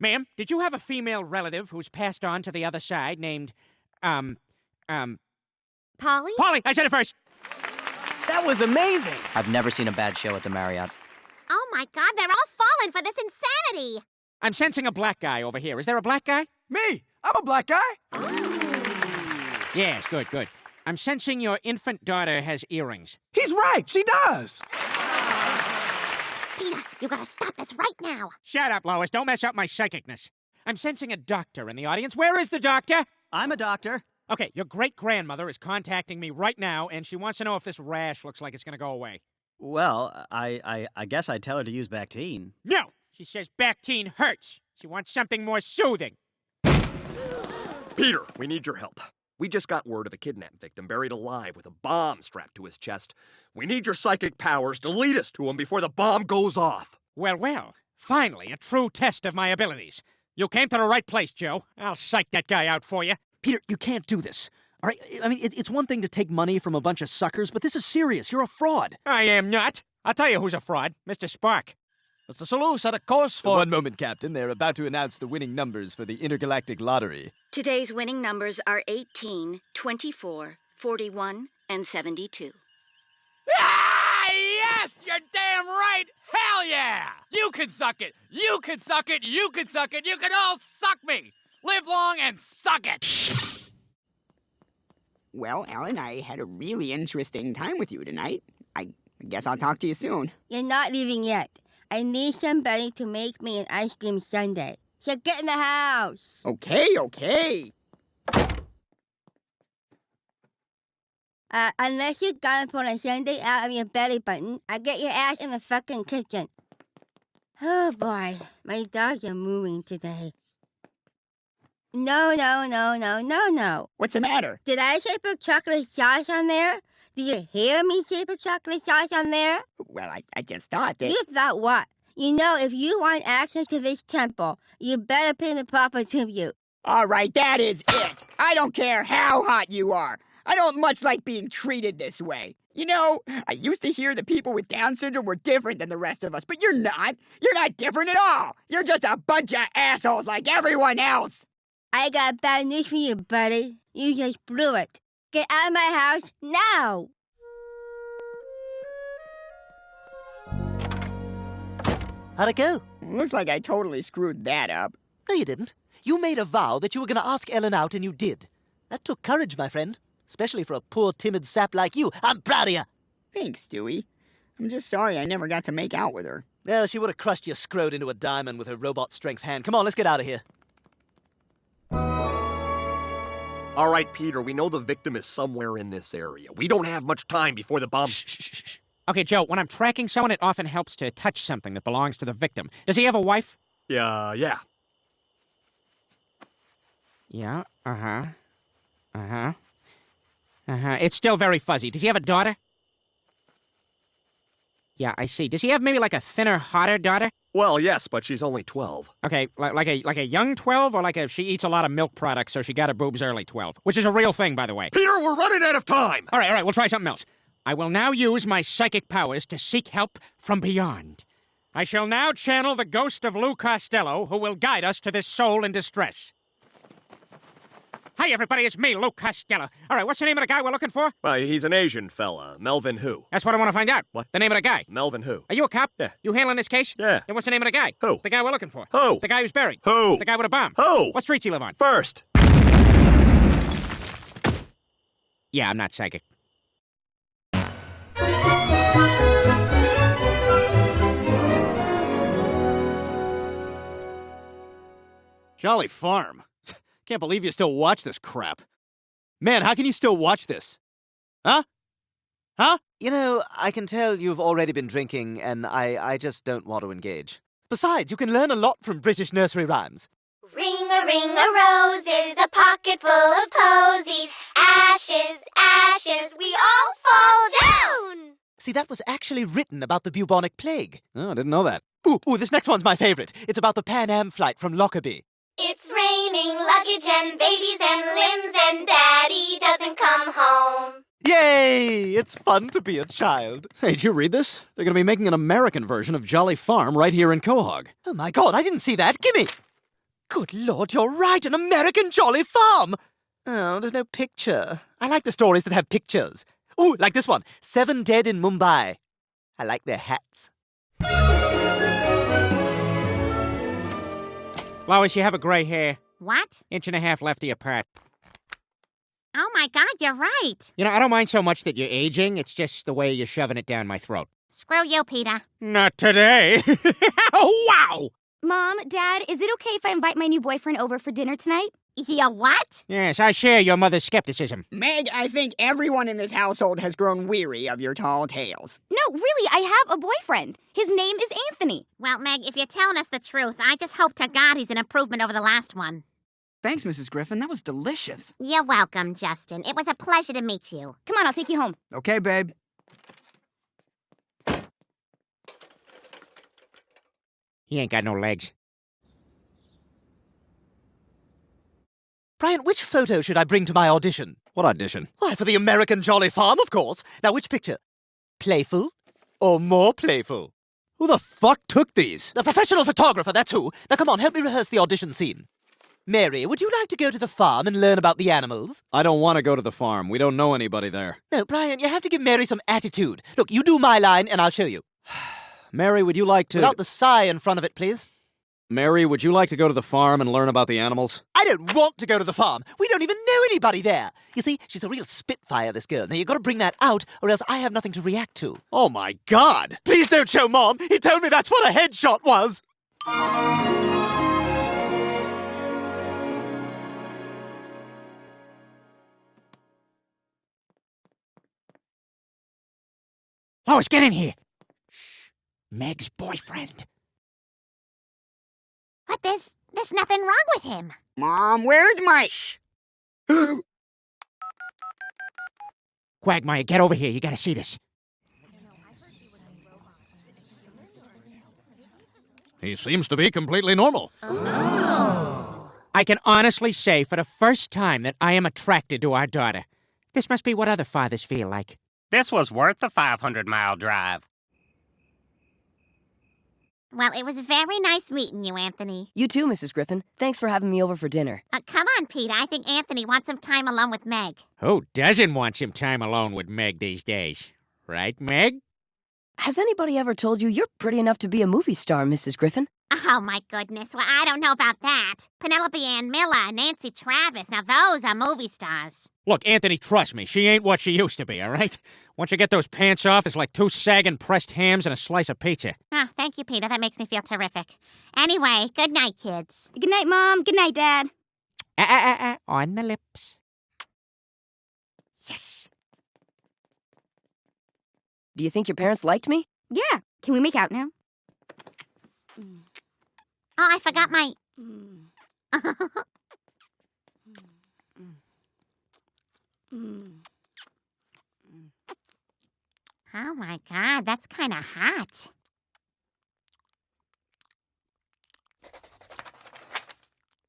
Ma'am, did you have a female relative who's passed on to the other side named, Polly? Polly, I said it first. That was amazing. I've never seen a bad show at the Marriott. Oh my God, they're all falling for this insanity. I'm sensing a black guy over here. Is there a black guy? Me? I'm a black guy. Yes, good, good. I'm sensing your infant daughter has earrings. He's right. She does. Peter, you gotta stop this right now. Shut up, Lois. Don't mess up my psychicness. I'm sensing a doctor in the audience. Where is the doctor? I'm a doctor. Okay, your great-grandmother is contacting me right now, and she wants to know if this rash looks like it's going to go away. Well, I guess I'd tell her to use Bactine. No! She says Bactine hurts. She wants something more soothing. Peter, we need your help. We just got word of a kidnap victim buried alive with a bomb strapped to his chest. We need your psychic powers to lead us to him before the bomb goes off. Well, finally, a true test of my abilities. You came to the right place, Joe. I'll psych that guy out for you. Peter, you can't do this. All right? I mean, it's one thing to take money from a bunch of suckers, but this is serious. You're a fraud. I am not. I'll tell you who's a fraud. Mr. Spark. Mr. Sulu set a course for... One moment, Captain. They're about to announce the winning numbers for the Intergalactic Lottery. Today's winning numbers are 18, 24, 41, and 72. Ah, yes! You're damn right! Hell yeah! You can suck it! You can suck it! You can suck it! You can all suck me! Live long and suck it! Well, Ellen, I had a really interesting time with you tonight. I guess I'll talk to you soon. You're not leaving yet. I need somebody to make me an ice cream sundae. So get in the house. Okay. Unless you're gonna pull a sundae out of your belly button, I'll get your ass in the fucking kitchen. Oh boy, my dogs are moving today. No. What's the matter? Did I say put chocolate sauce on there? Do you hear me say put chocolate sauce on there? Well, I just thought that... You thought what? You know, if you want access to this temple, you better pay me proper tribute. All right, that is it. I don't care how hot you are. I don't much like being treated this way. You know, I used to hear that people with Down syndrome were different than the rest of us, but you're not. You're not different at all. You're just a bunch of assholes like everyone else. I got bad news for you, buddy. You just blew it. Get out of my house now! How'd it go? Looks like I totally screwed that up. No, you didn't. You made a vow that you were going to ask Ellen out, and you did. That took courage, my friend. Especially for a poor, timid sap like you. I'm proud of you. Thanks, Stewie. I'm just sorry I never got to make out with her. Well, she would have crushed your scrot into a diamond with her robot strength hand. Come on, let's get out of here. All right, Peter, we know the victim is somewhere in this area. We don't have much time before the bomb... Shh. Okay, Joe, when I'm tracking someone, it often helps to touch something that belongs to the victim. Does he have a wife? Yeah. Yeah, It's still very fuzzy. Does he have a daughter? Yeah, I see. Does he have maybe like a thinner, hotter daughter? Well, yes, but she's only 12. Okay, like a young 12, or like a she eats a lot of milk products, so she got her boobs early 12, which is a real thing, by the way. Peter, we're running out of time! All right, we'll try something else. I will now use my psychic powers to seek help from beyond. I shall now channel the ghost of Lou Costello, who will guide us to this soul in distress. Hi, everybody, it's me, Lou Costello. All right, what's the name of the guy we're looking for? Well, he's an Asian fella. Melvin who? That's what I want to find out. What? The name of the guy. Melvin who? Are you a cop? Yeah. You handling this case? Yeah. Then what's the name of the guy? Who? The guy we're looking for. Who? The guy who's buried. Who? The guy with a bomb. Who? What streets he live on? First. Yeah, I'm not psychic. Jolly Farm. Can't believe you still watch this crap. Man, how can you still watch this? Huh? You know, I can tell you've already been drinking, and I just don't want to engage. Besides, you can learn a lot from British nursery rhymes. Ring a roses, a pocket full of posies. Ashes, ashes, we all fall down. See, that was actually written about the bubonic plague. Oh, I didn't know that. Ooh, this next one's my favorite. It's about the Pan Am flight from Lockerbie. It's raining luggage and babies and limbs, and Daddy doesn't come home. Yay! It's fun to be a child. Hey, did you read this? They're going to be making an American version of Jolly Farm right here in Quahog. Oh my God, I didn't see that. Gimme! Good Lord, you're right, an American Jolly Farm! Oh, there's no picture. I like the stories that have pictures. Ooh, like this one, 7 Dead in Mumbai. I like their hats. Lois, you have a gray hair. What? 1.5 inches lefty apart. Oh my God, you're right. You know, I don't mind so much that you're aging. It's just the way you're shoving it down my throat. Screw you, Peter. Not today. Wow! Mom, Dad, is it okay if I invite my new boyfriend over for dinner tonight? Yeah, what? Yes, I share your mother's skepticism. Meg, I think everyone in this household has grown weary of your tall tales. No, really, I have a boyfriend. His name is Anthony. Well, Meg, if you're telling us the truth, I just hope to God he's an improvement over the last one. Thanks, Mrs. Griffin. That was delicious. You're welcome, Justin. It was a pleasure to meet you. Come on, I'll take you home. Okay, babe. He ain't got no legs. Brian, which photo should I bring to my audition? What audition? Why, for the American Jolly Farm, of course. Now, which picture? Playful or more playful? Who the fuck took these? The professional photographer, that's who. Now, come on, help me rehearse the audition scene. Mary, would you like to go to the farm and learn about the animals? I don't want to go to the farm. We don't know anybody there. No, Brian, you have to give Mary some attitude. Look, you do my line and I'll show you. Mary, would you like to... Without the sigh in front of it, please. Mary, would you like to go to the farm and learn about the animals? I don't want to go to the farm. We don't even know anybody there. You see, she's a real spitfire, this girl. Now, you've got to bring that out, or else I have nothing to react to. Oh, my God! Please don't show Mom. He told me that's what a headshot was. Lois, get in here. Shh. Meg's boyfriend. But there's nothing wrong with him. Mom, where's my... Quagmire, get over here. You gotta see this. He seems to be completely normal. Oh. I can honestly say for the first time that I am attracted to our daughter. This must be what other fathers feel like. This was worth the 500-mile drive. Well, it was very nice meeting you, Anthony. You too, Mrs. Griffin. Thanks for having me over for dinner. Come on, Peter. I think Anthony wants some time alone with Meg. Who doesn't want some time alone with Meg these days? Right, Meg? Has anybody ever told you you're pretty enough to be a movie star, Mrs. Griffin? Oh, my goodness. Well, I don't know about that. Penelope Ann Miller, Nancy Travis. Now, those are movie stars. Look, Anthony, trust me. She ain't what she used to be, all right? Once you get those pants off, it's like 2 sagging pressed hams and a slice of pizza. Oh, thank you, Peter. That makes me feel terrific. Anyway, good night, kids. Good night, Mom. Good night, Dad. On the lips. Yes. Do you think your parents liked me? Yeah. Can we make out now? Oh, I forgot my... Oh, my God. That's kind of hot.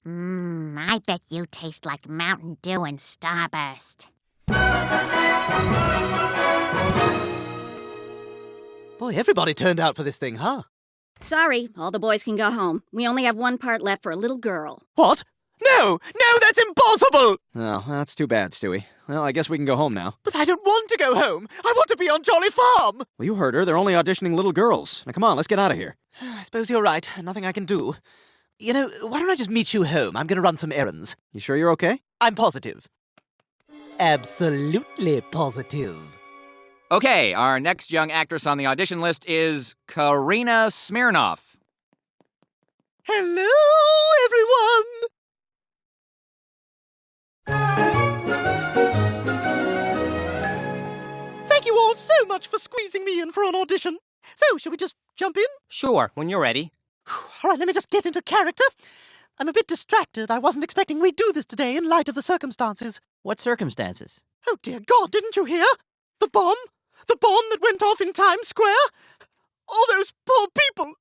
I bet you taste like Mountain Dew and Starburst. Boy, everybody turned out for this thing, huh? Sorry, all the boys can go home. We only have one part left for a little girl. What? No! No, that's impossible! Oh, that's too bad, Stewie. Well, I guess we can go home now. But I don't want to go home. I want to be on Jolly Farm. Well, you heard her. They're only auditioning little girls. Now, come on, let's get out of here. I suppose you're right. Nothing I can do. You know, why don't I just meet you home? I'm going to run some errands. You sure you're okay? I'm positive. Absolutely positive. Okay, our next young actress on the audition list is Karina Smirnoff. Hello, everyone! Thank you all so much for squeezing me in for an audition. So, shall we just jump in? Sure, when you're ready. All right, let me just get into character. I'm a bit distracted. I wasn't expecting we'd do this today in light of the circumstances. What circumstances? Oh, dear God, didn't you hear? The bomb? The bomb that went off in Times Square? All those poor people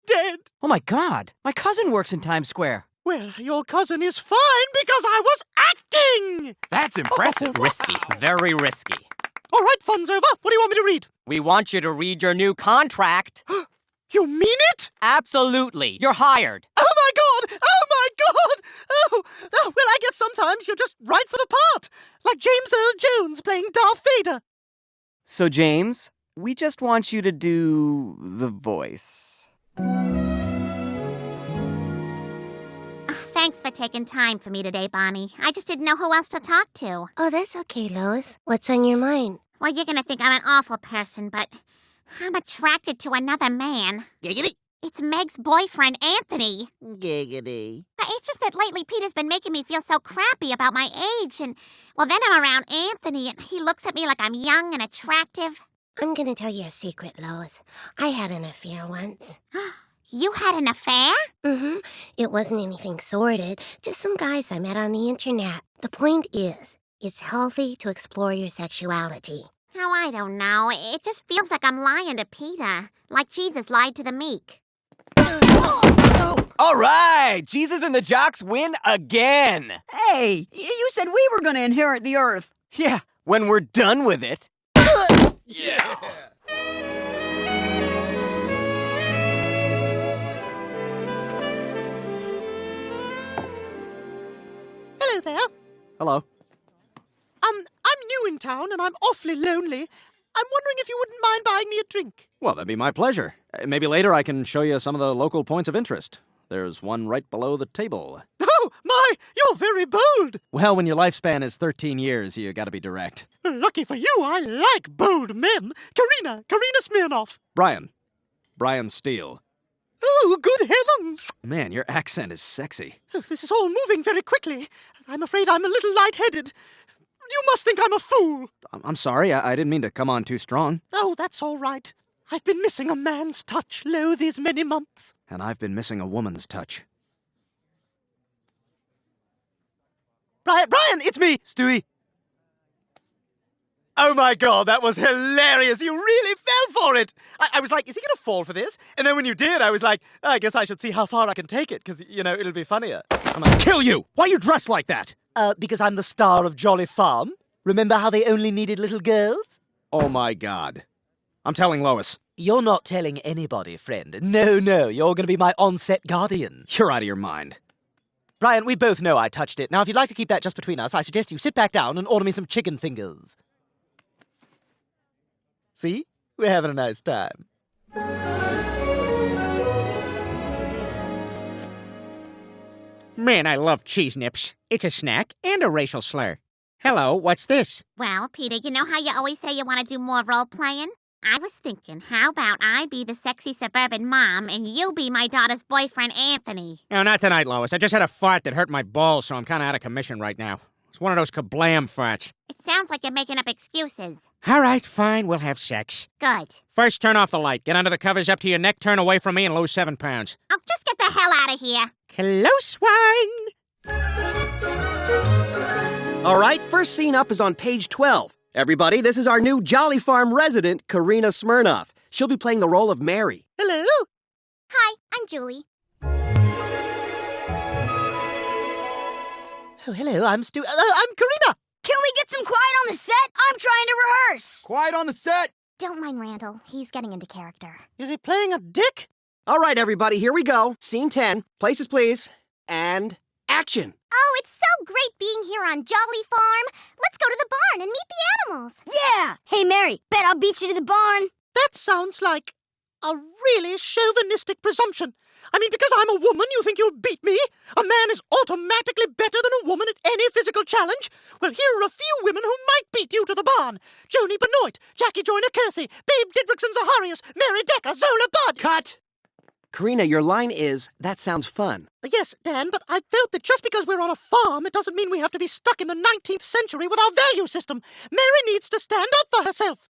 dead. Oh, my God. My cousin works in Times Square. Well, your cousin is fine because I was acting! That's impressive. Risky. Very risky. All right, fun's over. What do you want me to read? We want you to read your new contract. You mean it? Absolutely. You're hired. Oh, my God! Oh, my God! Oh, well, I guess sometimes you're just right for the part. Like James Earl Jones playing Darth Vader. So, James, we just want you to do the voice. Thanks for taking time for me today, Bonnie. I just didn't know who else to talk to. Oh, that's okay, Lois. What's on your mind? Well, you're gonna think I'm an awful person, but I'm attracted to another man. Giggity. It's Meg's boyfriend, Anthony. Giggity. It's just that lately Peter's been making me feel so crappy about my age, and, well, then I'm around Anthony, and he looks at me like I'm young and attractive. I'm gonna tell you a secret, Lois. I had an affair once. You had an affair? Mm-hmm. It wasn't anything sordid, just some guys I met on the internet. The point is, it's healthy to explore your sexuality. Oh, I don't know. It just feels like I'm lying to Peter, like Jesus lied to the meek. All right! Jesus and the jocks win again! Hey, you said we were gonna inherit the earth. Yeah, when we're done with it. Yeah! Hello there. Hello. I'm new in town and I'm awfully lonely. I'm wondering if you wouldn't mind buying me a drink. Well, that'd be my pleasure. Maybe later I can show you some of the local points of interest. There's one right below the table. Oh, my! You're very bold! Well, when your lifespan is 13 years, you gotta be direct. Lucky for you, I like bold men. Karina Smirnoff. Brian Steele. Oh, good heavens! Man, your accent is sexy. Oh, this is all moving very quickly. I'm afraid I'm a little lightheaded. You must think I'm a fool. I'm sorry, I didn't mean to come on too strong. Oh, that's all right. I've been missing a man's touch, lo, these many months. And I've been missing a woman's touch. Brian, it's me, Stewie. Oh my God, that was hilarious. You really fell for it. I was like, is he going to fall for this? And then when you did, I was like, I guess I should see how far I can take it, because, you know, it'll be funnier. I'm gonna kill you! Why are you dressed like that? Because I'm the star of Jolly Farm. Remember how they only needed little girls? Oh my God. I'm telling Lois. You're not telling anybody, friend. No, you're going to be my on-set guardian. You're out of your mind. Brian, we both know I touched it. Now, if you'd like to keep that just between us, I suggest you sit back down and order me some chicken fingers. See? We're having a nice time. Man, I love cheese nips. It's a snack and a racial slur. Hello, what's this? Well, Peter, you know how you always say you want to do more role-playing? I was thinking, how about I be the sexy suburban mom and you be my daughter's boyfriend, Anthony? No, not tonight, Lois. I just had a fart that hurt my balls, so I'm kind of out of commission right now. It's one of those kablam farts. It sounds like you're making up excuses. All right, fine, we'll have sex. Good. First, turn off the light. Get under the covers up to your neck, turn away from me, and lose 7 pounds. Oh, just get the hell out of here. Close one. All right, first scene up is on page 12. Everybody, this is our new Jolly Farm resident, Karina Smirnoff. She'll be playing the role of Mary. Hello. Hi, I'm Julie. Oh, hello, I'm Stu. I'm Karina. Can we get some quiet on the set? I'm trying to rehearse. Quiet on the set. Don't mind Randall. He's getting into character. Is he playing a dick? All right, everybody, here we go. Scene 10. Places, please. And action. Oh, it's so great being here on Jolly Farm. Let's go to the barn and meet the animals. Yeah! Hey, Mary, bet I'll beat you to the barn. That sounds like a really chauvinistic presumption. I mean, because I'm a woman, you think you'll beat me? A man is automatically better than a woman at any physical challenge? Well, here are a few women who might beat you to the barn. Joni Benoit, Jackie Joyner-Kersee, Babe Didrikson Zaharias, Mary Decker, Zola Budd. Cut! Karina, your line is, that sounds fun. Yes, Dan, but I felt that just because we're on a farm, it doesn't mean we have to be stuck in the 19th century with our value system. Mary needs to stand up for herself.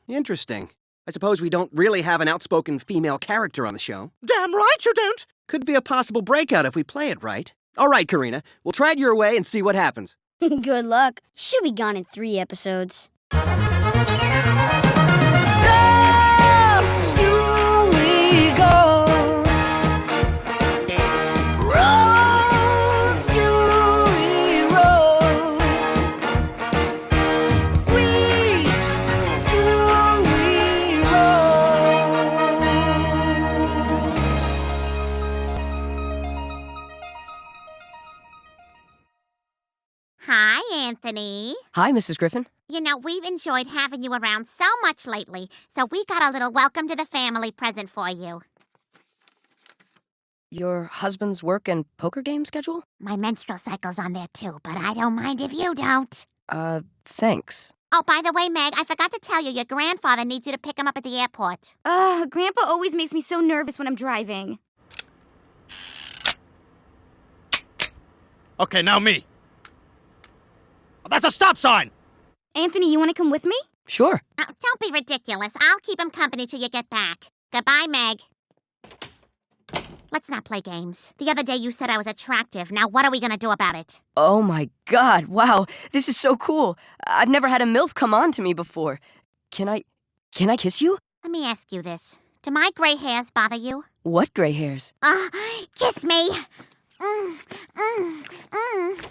Interesting. I suppose we don't really have an outspoken female character on the show. Damn right you don't. Could be a possible breakout if we play it right. All right, Karina, we'll try it your way and see what happens. Good luck. She'll be gone in 3 episodes. Hi, Anthony. Hi, Mrs. Griffin. You know, we've enjoyed having you around so much lately, so we got a little welcome to the family present for you. Your husband's work and poker game schedule? My menstrual cycle's on there too, but I don't mind if you don't. Thanks. Oh, by the way, Meg, I forgot to tell you, your grandfather needs you to pick him up at the airport. Grandpa always makes me so nervous when I'm driving. Okay, now me. That's a stop sign! Anthony, you want to come with me? Sure. Don't be ridiculous. I'll keep him company till you get back. Goodbye, Meg. Let's not play games. The other day you said I was attractive. Now what are we gonna do about it? Oh my God, wow, this is so cool. I've never had a MILF come on to me before. Can I kiss you? Let me ask you this. Do my gray hairs bother you? What gray hairs? Kiss me!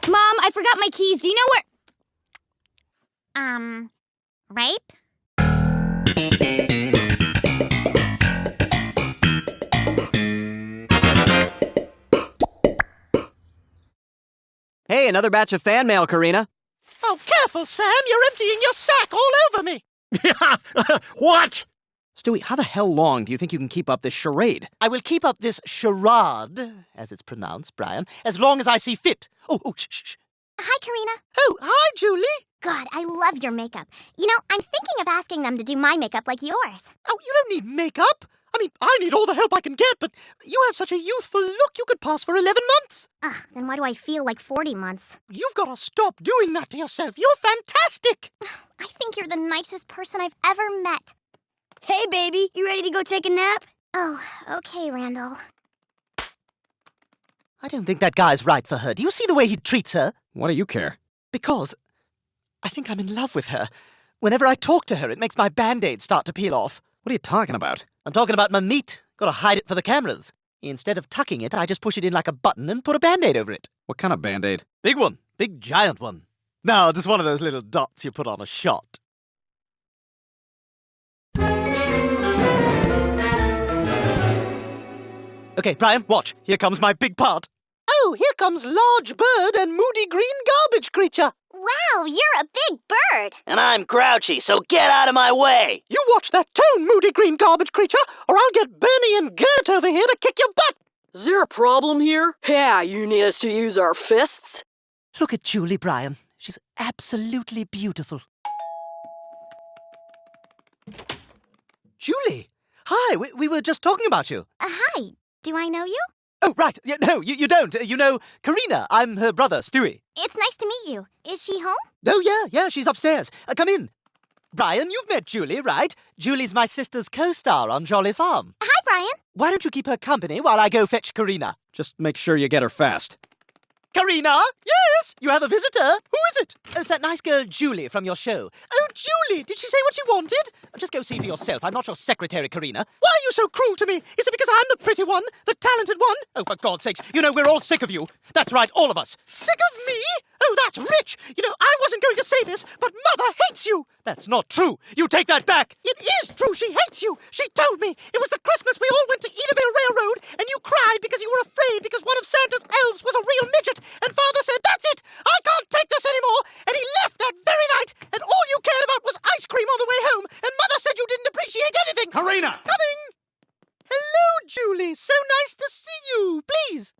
Mom, I forgot my keys. Do you know where... Rape? Hey, another batch of fan mail, Karina. Oh, careful, Sam. You're emptying your sack all over me. What? Stewie, how the hell long do you think you can keep up this charade? I will keep up this charade, as it's pronounced, Brian, as long as I see fit. Oh, shh. Hi, Karina. Oh, hi, Julie. God, I love your makeup. You know, I'm thinking of asking them to do my makeup like yours. Oh, you don't need makeup. I mean, I need all the help I can get, but you have such a youthful look you could pass for 11 months. Ugh, then why do I feel like 40 months? You've got to stop doing that to yourself. You're fantastic. I think you're the nicest person I've ever met. Hey, baby, you ready to go take a nap? Oh, okay, Randall. I don't think that guy's right for her. Do you see the way he treats her? What do you care? Because I think I'm in love with her. Whenever I talk to her, it makes my Band-Aid start to peel off. What are you talking about? I'm talking about my meat. Gotta hide it for the cameras. Instead of tucking it, I just push it in like a button and put a Band-Aid over it. What kind of Band-Aid? Big one. Big giant one. No, just one of those little dots you put on a shot. Okay, Brian, watch. Here comes my big part. Oh, here comes Large Bird and Moody Green Garbage Creature. Wow, you're a big bird. And I'm Grouchy, so get out of my way. You watch that tone, Moody Green Garbage Creature, or I'll get Bernie and Gert over here to kick your butt. Is there a problem here? Yeah, you need us to use our fists? Look at Julie, Brian. She's absolutely beautiful. Julie! Hi, we were just talking about you. Hi, do I know you? Oh, right. No, you don't. You know Karina. I'm her brother, Stewie. It's nice to meet you. Is she home? Oh, yeah, she's upstairs. Come in. Brian, you've met Julie, right? Julie's my sister's co-star on Jolly Farm. Hi, Brian. Why don't you keep her company while I go fetch Karina? Just make sure you get her fast. Karina? Yes? You have a visitor? Who is it? It's that nice girl Julie from your show. Oh, Julie! Did she say what she wanted? Just go see for yourself. I'm not your secretary, Karina. Why are you so cruel to me? Is it because I'm the pretty one? The talented one? Oh, for God's sakes, you know we're all sick of you. That's right, all of us. Sick of me? Oh, that's rich! You know, I wasn't going to say this, but Mother hates you! That's not true! You take that back! It is true! She hates you! She told me! It was the Christmas we all went to Edaville Railroad, and you cried because you were afraid because one of Santa's elves was a real midget, and Father said, that's it! I can't take this anymore! And he left that very night, and all you cared about was ice cream on the way home, and Mother said you didn't appreciate anything! Karina! Coming! Hello, Julie! So nice to see you! Please!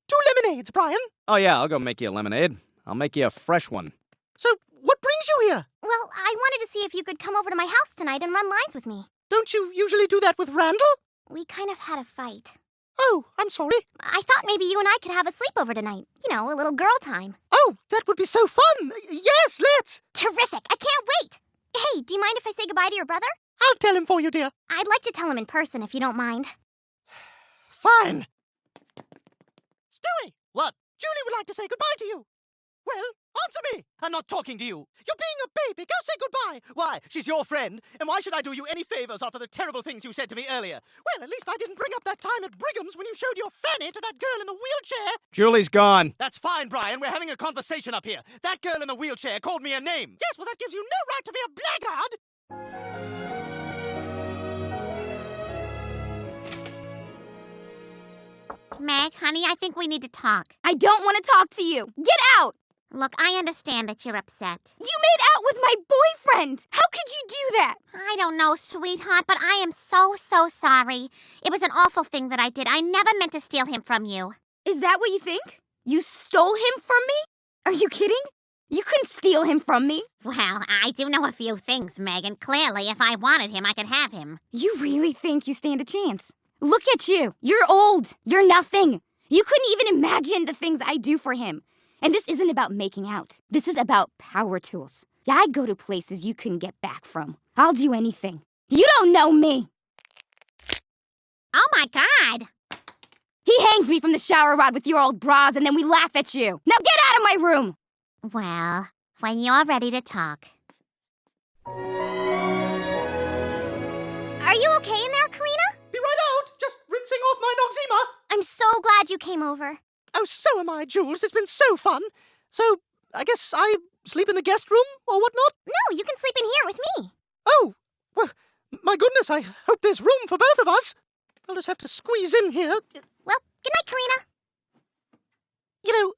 2 lemonades, Brian. Oh, yeah, I'll go make you a lemonade. I'll make you a fresh one. So, what brings you here? Well, I wanted to see if you could come over to my house tonight and run lines with me. Don't you usually do that with Randall? We kind of had a fight. Oh, I'm sorry. I thought maybe you and I could have a sleepover tonight. You know, a little girl time. Oh, that would be so fun. Yes, let's. Terrific. I can't wait. Hey, do you mind if I say goodbye to your brother? I'll tell him for you, dear. I'd like to tell him in person if you don't mind. Fine. Stewie! What? Julie would like to say goodbye to you. Well, answer me! I'm not talking to you. You're being a baby. Go say goodbye. Why? She's your friend. And why should I do you any favors after the terrible things you said to me earlier? Well, at least I didn't bring up that time at Brigham's when you showed your fanny to that girl in the wheelchair. Julie's gone. That's fine, Brian. We're having a conversation up here. That girl in the wheelchair called me a name. Yes, well, that gives you no right to be a blackguard. Meg, honey, I think we need to talk. I don't want to talk to you. Get out! Look, I understand that you're upset. You made out with my boyfriend! How could you do that? I don't know, sweetheart, but I am so sorry. It was an awful thing that I did. I never meant to steal him from you. Is that what you think? You stole him from me? Are you kidding? You couldn't steal him from me. Well, I do know a few things, Megan. Clearly, if I wanted him, I could have him. You really think you stand a chance? Look at you. You're old. You're nothing. You couldn't even imagine the things I do for him. And this isn't about making out. This is about power tools. Yeah, I go to places you couldn't get back from. I'll do anything. You don't know me. Oh, my God. He hangs me from the shower rod with your old bras, and then we laugh at you. Now get out of my room. Well, when you're ready to talk. Are you okay in there, Karina? Be right out. Just rinsing off my Noxzema. I'm so glad you came over. Oh, so am I, Jules. It's been so fun. So, I guess I sleep in the guest room or whatnot? No, you can sleep in here with me. Oh, well, my goodness, I hope there's room for both of us. I'll just have to squeeze in here. Well, good night, Karina. You know,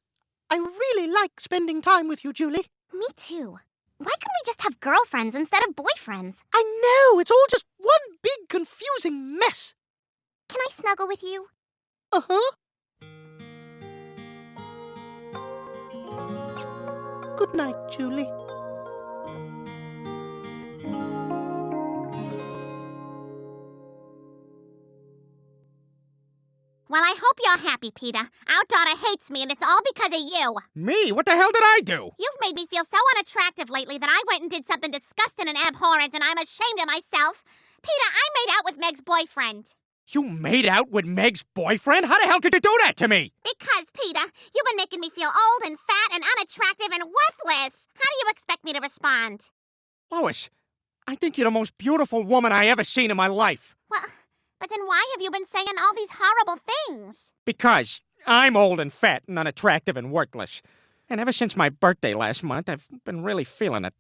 I really like spending time with you, Julie. Me too. Why couldn't we just have girlfriends instead of boyfriends? I know, it's all just one big confusing mess. Can I snuggle with you? Uh-huh. Good night, Julie. Well, I hope you're happy, Peter. Our daughter hates me, and it's all because of you. Me? What the hell did I do? You've made me feel so unattractive lately that I went and did something disgusting and abhorrent, and I'm ashamed of myself. Peter, I made out with Meg's boyfriend. You made out with Meg's boyfriend? How the hell could you do that to me? Because, Peter, you've been making me feel old and fat and unattractive and worthless. How do you expect me to respond? Lois, I think you're the most beautiful woman I ever seen in my life. Well, but then why have you been saying all these horrible things? Because I'm old and fat and unattractive and worthless. And ever since my birthday last month, I've been really feeling it.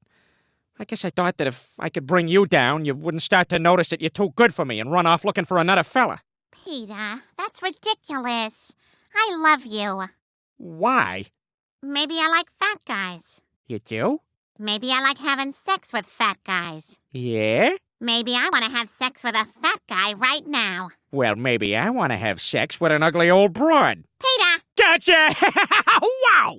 I guess I thought that if I could bring you down, you wouldn't start to notice that you're too good for me and run off looking for another fella. Peter, that's ridiculous. I love you. Why? Maybe I like fat guys. You do? Maybe I like having sex with fat guys. Yeah? Maybe I want to have sex with a fat guy right now. Well, maybe I want to have sex with an ugly old broad. Peter! Gotcha! Wow!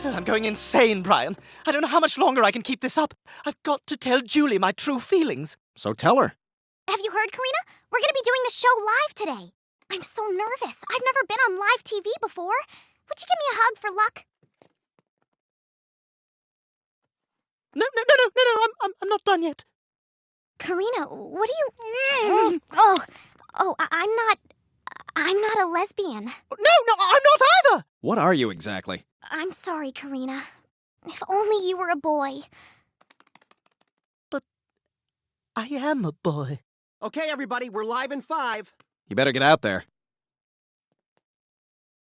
I'm going insane, Brian. I don't know how much longer I can keep this up. I've got to tell Julie my true feelings. So tell her. Have you heard, Karina? We're gonna be doing the show live today. I'm so nervous. I've never been on live TV before. Would you give me a hug for luck? No, I'm not done yet. Karina, what are you... I'm not a lesbian. No, I'm not either! What are you exactly? I'm sorry, Karina. If only you were a boy. But I am a boy. Okay, everybody, we're live in 5. You better get out there.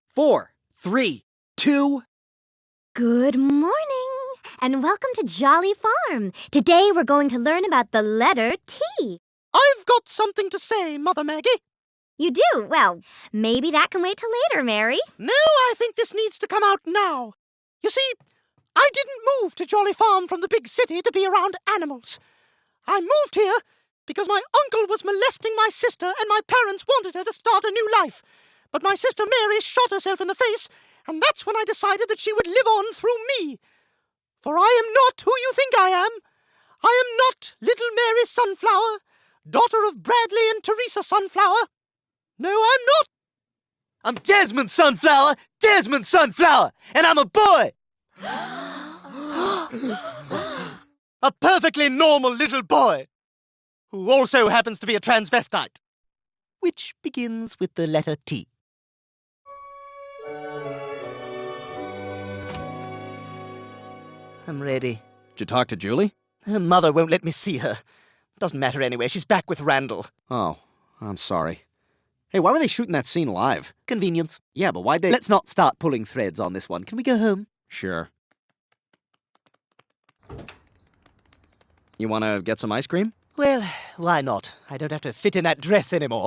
4, 3, 2... Good morning, and welcome to Jolly Farm. Today we're going to learn about the letter T. I've got something to say, Mother Maggie. You do? Well, maybe that can wait till later, Mary. No, I think this needs to come out now. You see, I didn't move to Jolly Farm from the big city to be around animals. I moved here because my uncle was molesting my sister and my parents wanted her to start a new life. But my sister Mary shot herself in the face, and that's when I decided that she would live on through me. For I am not who you think I am. I am not little Mary Sunflower, daughter of Bradley and Teresa Sunflower. No, I'm not. I'm Desmond Sunflower, and I'm a boy. A perfectly normal little boy, who also happens to be a transvestite, which begins with the letter T. I'm ready. Did you talk to Julie? Her mother won't let me see her. Doesn't matter anyway, she's back with Randall. Oh, I'm sorry. Hey, why were they shooting that scene live? Convenience. Yeah, but why'd they... Let's not start pulling threads on this one. Can we go home? Sure. You want to get some ice cream? Well, why not? I don't have to fit in that dress anymore.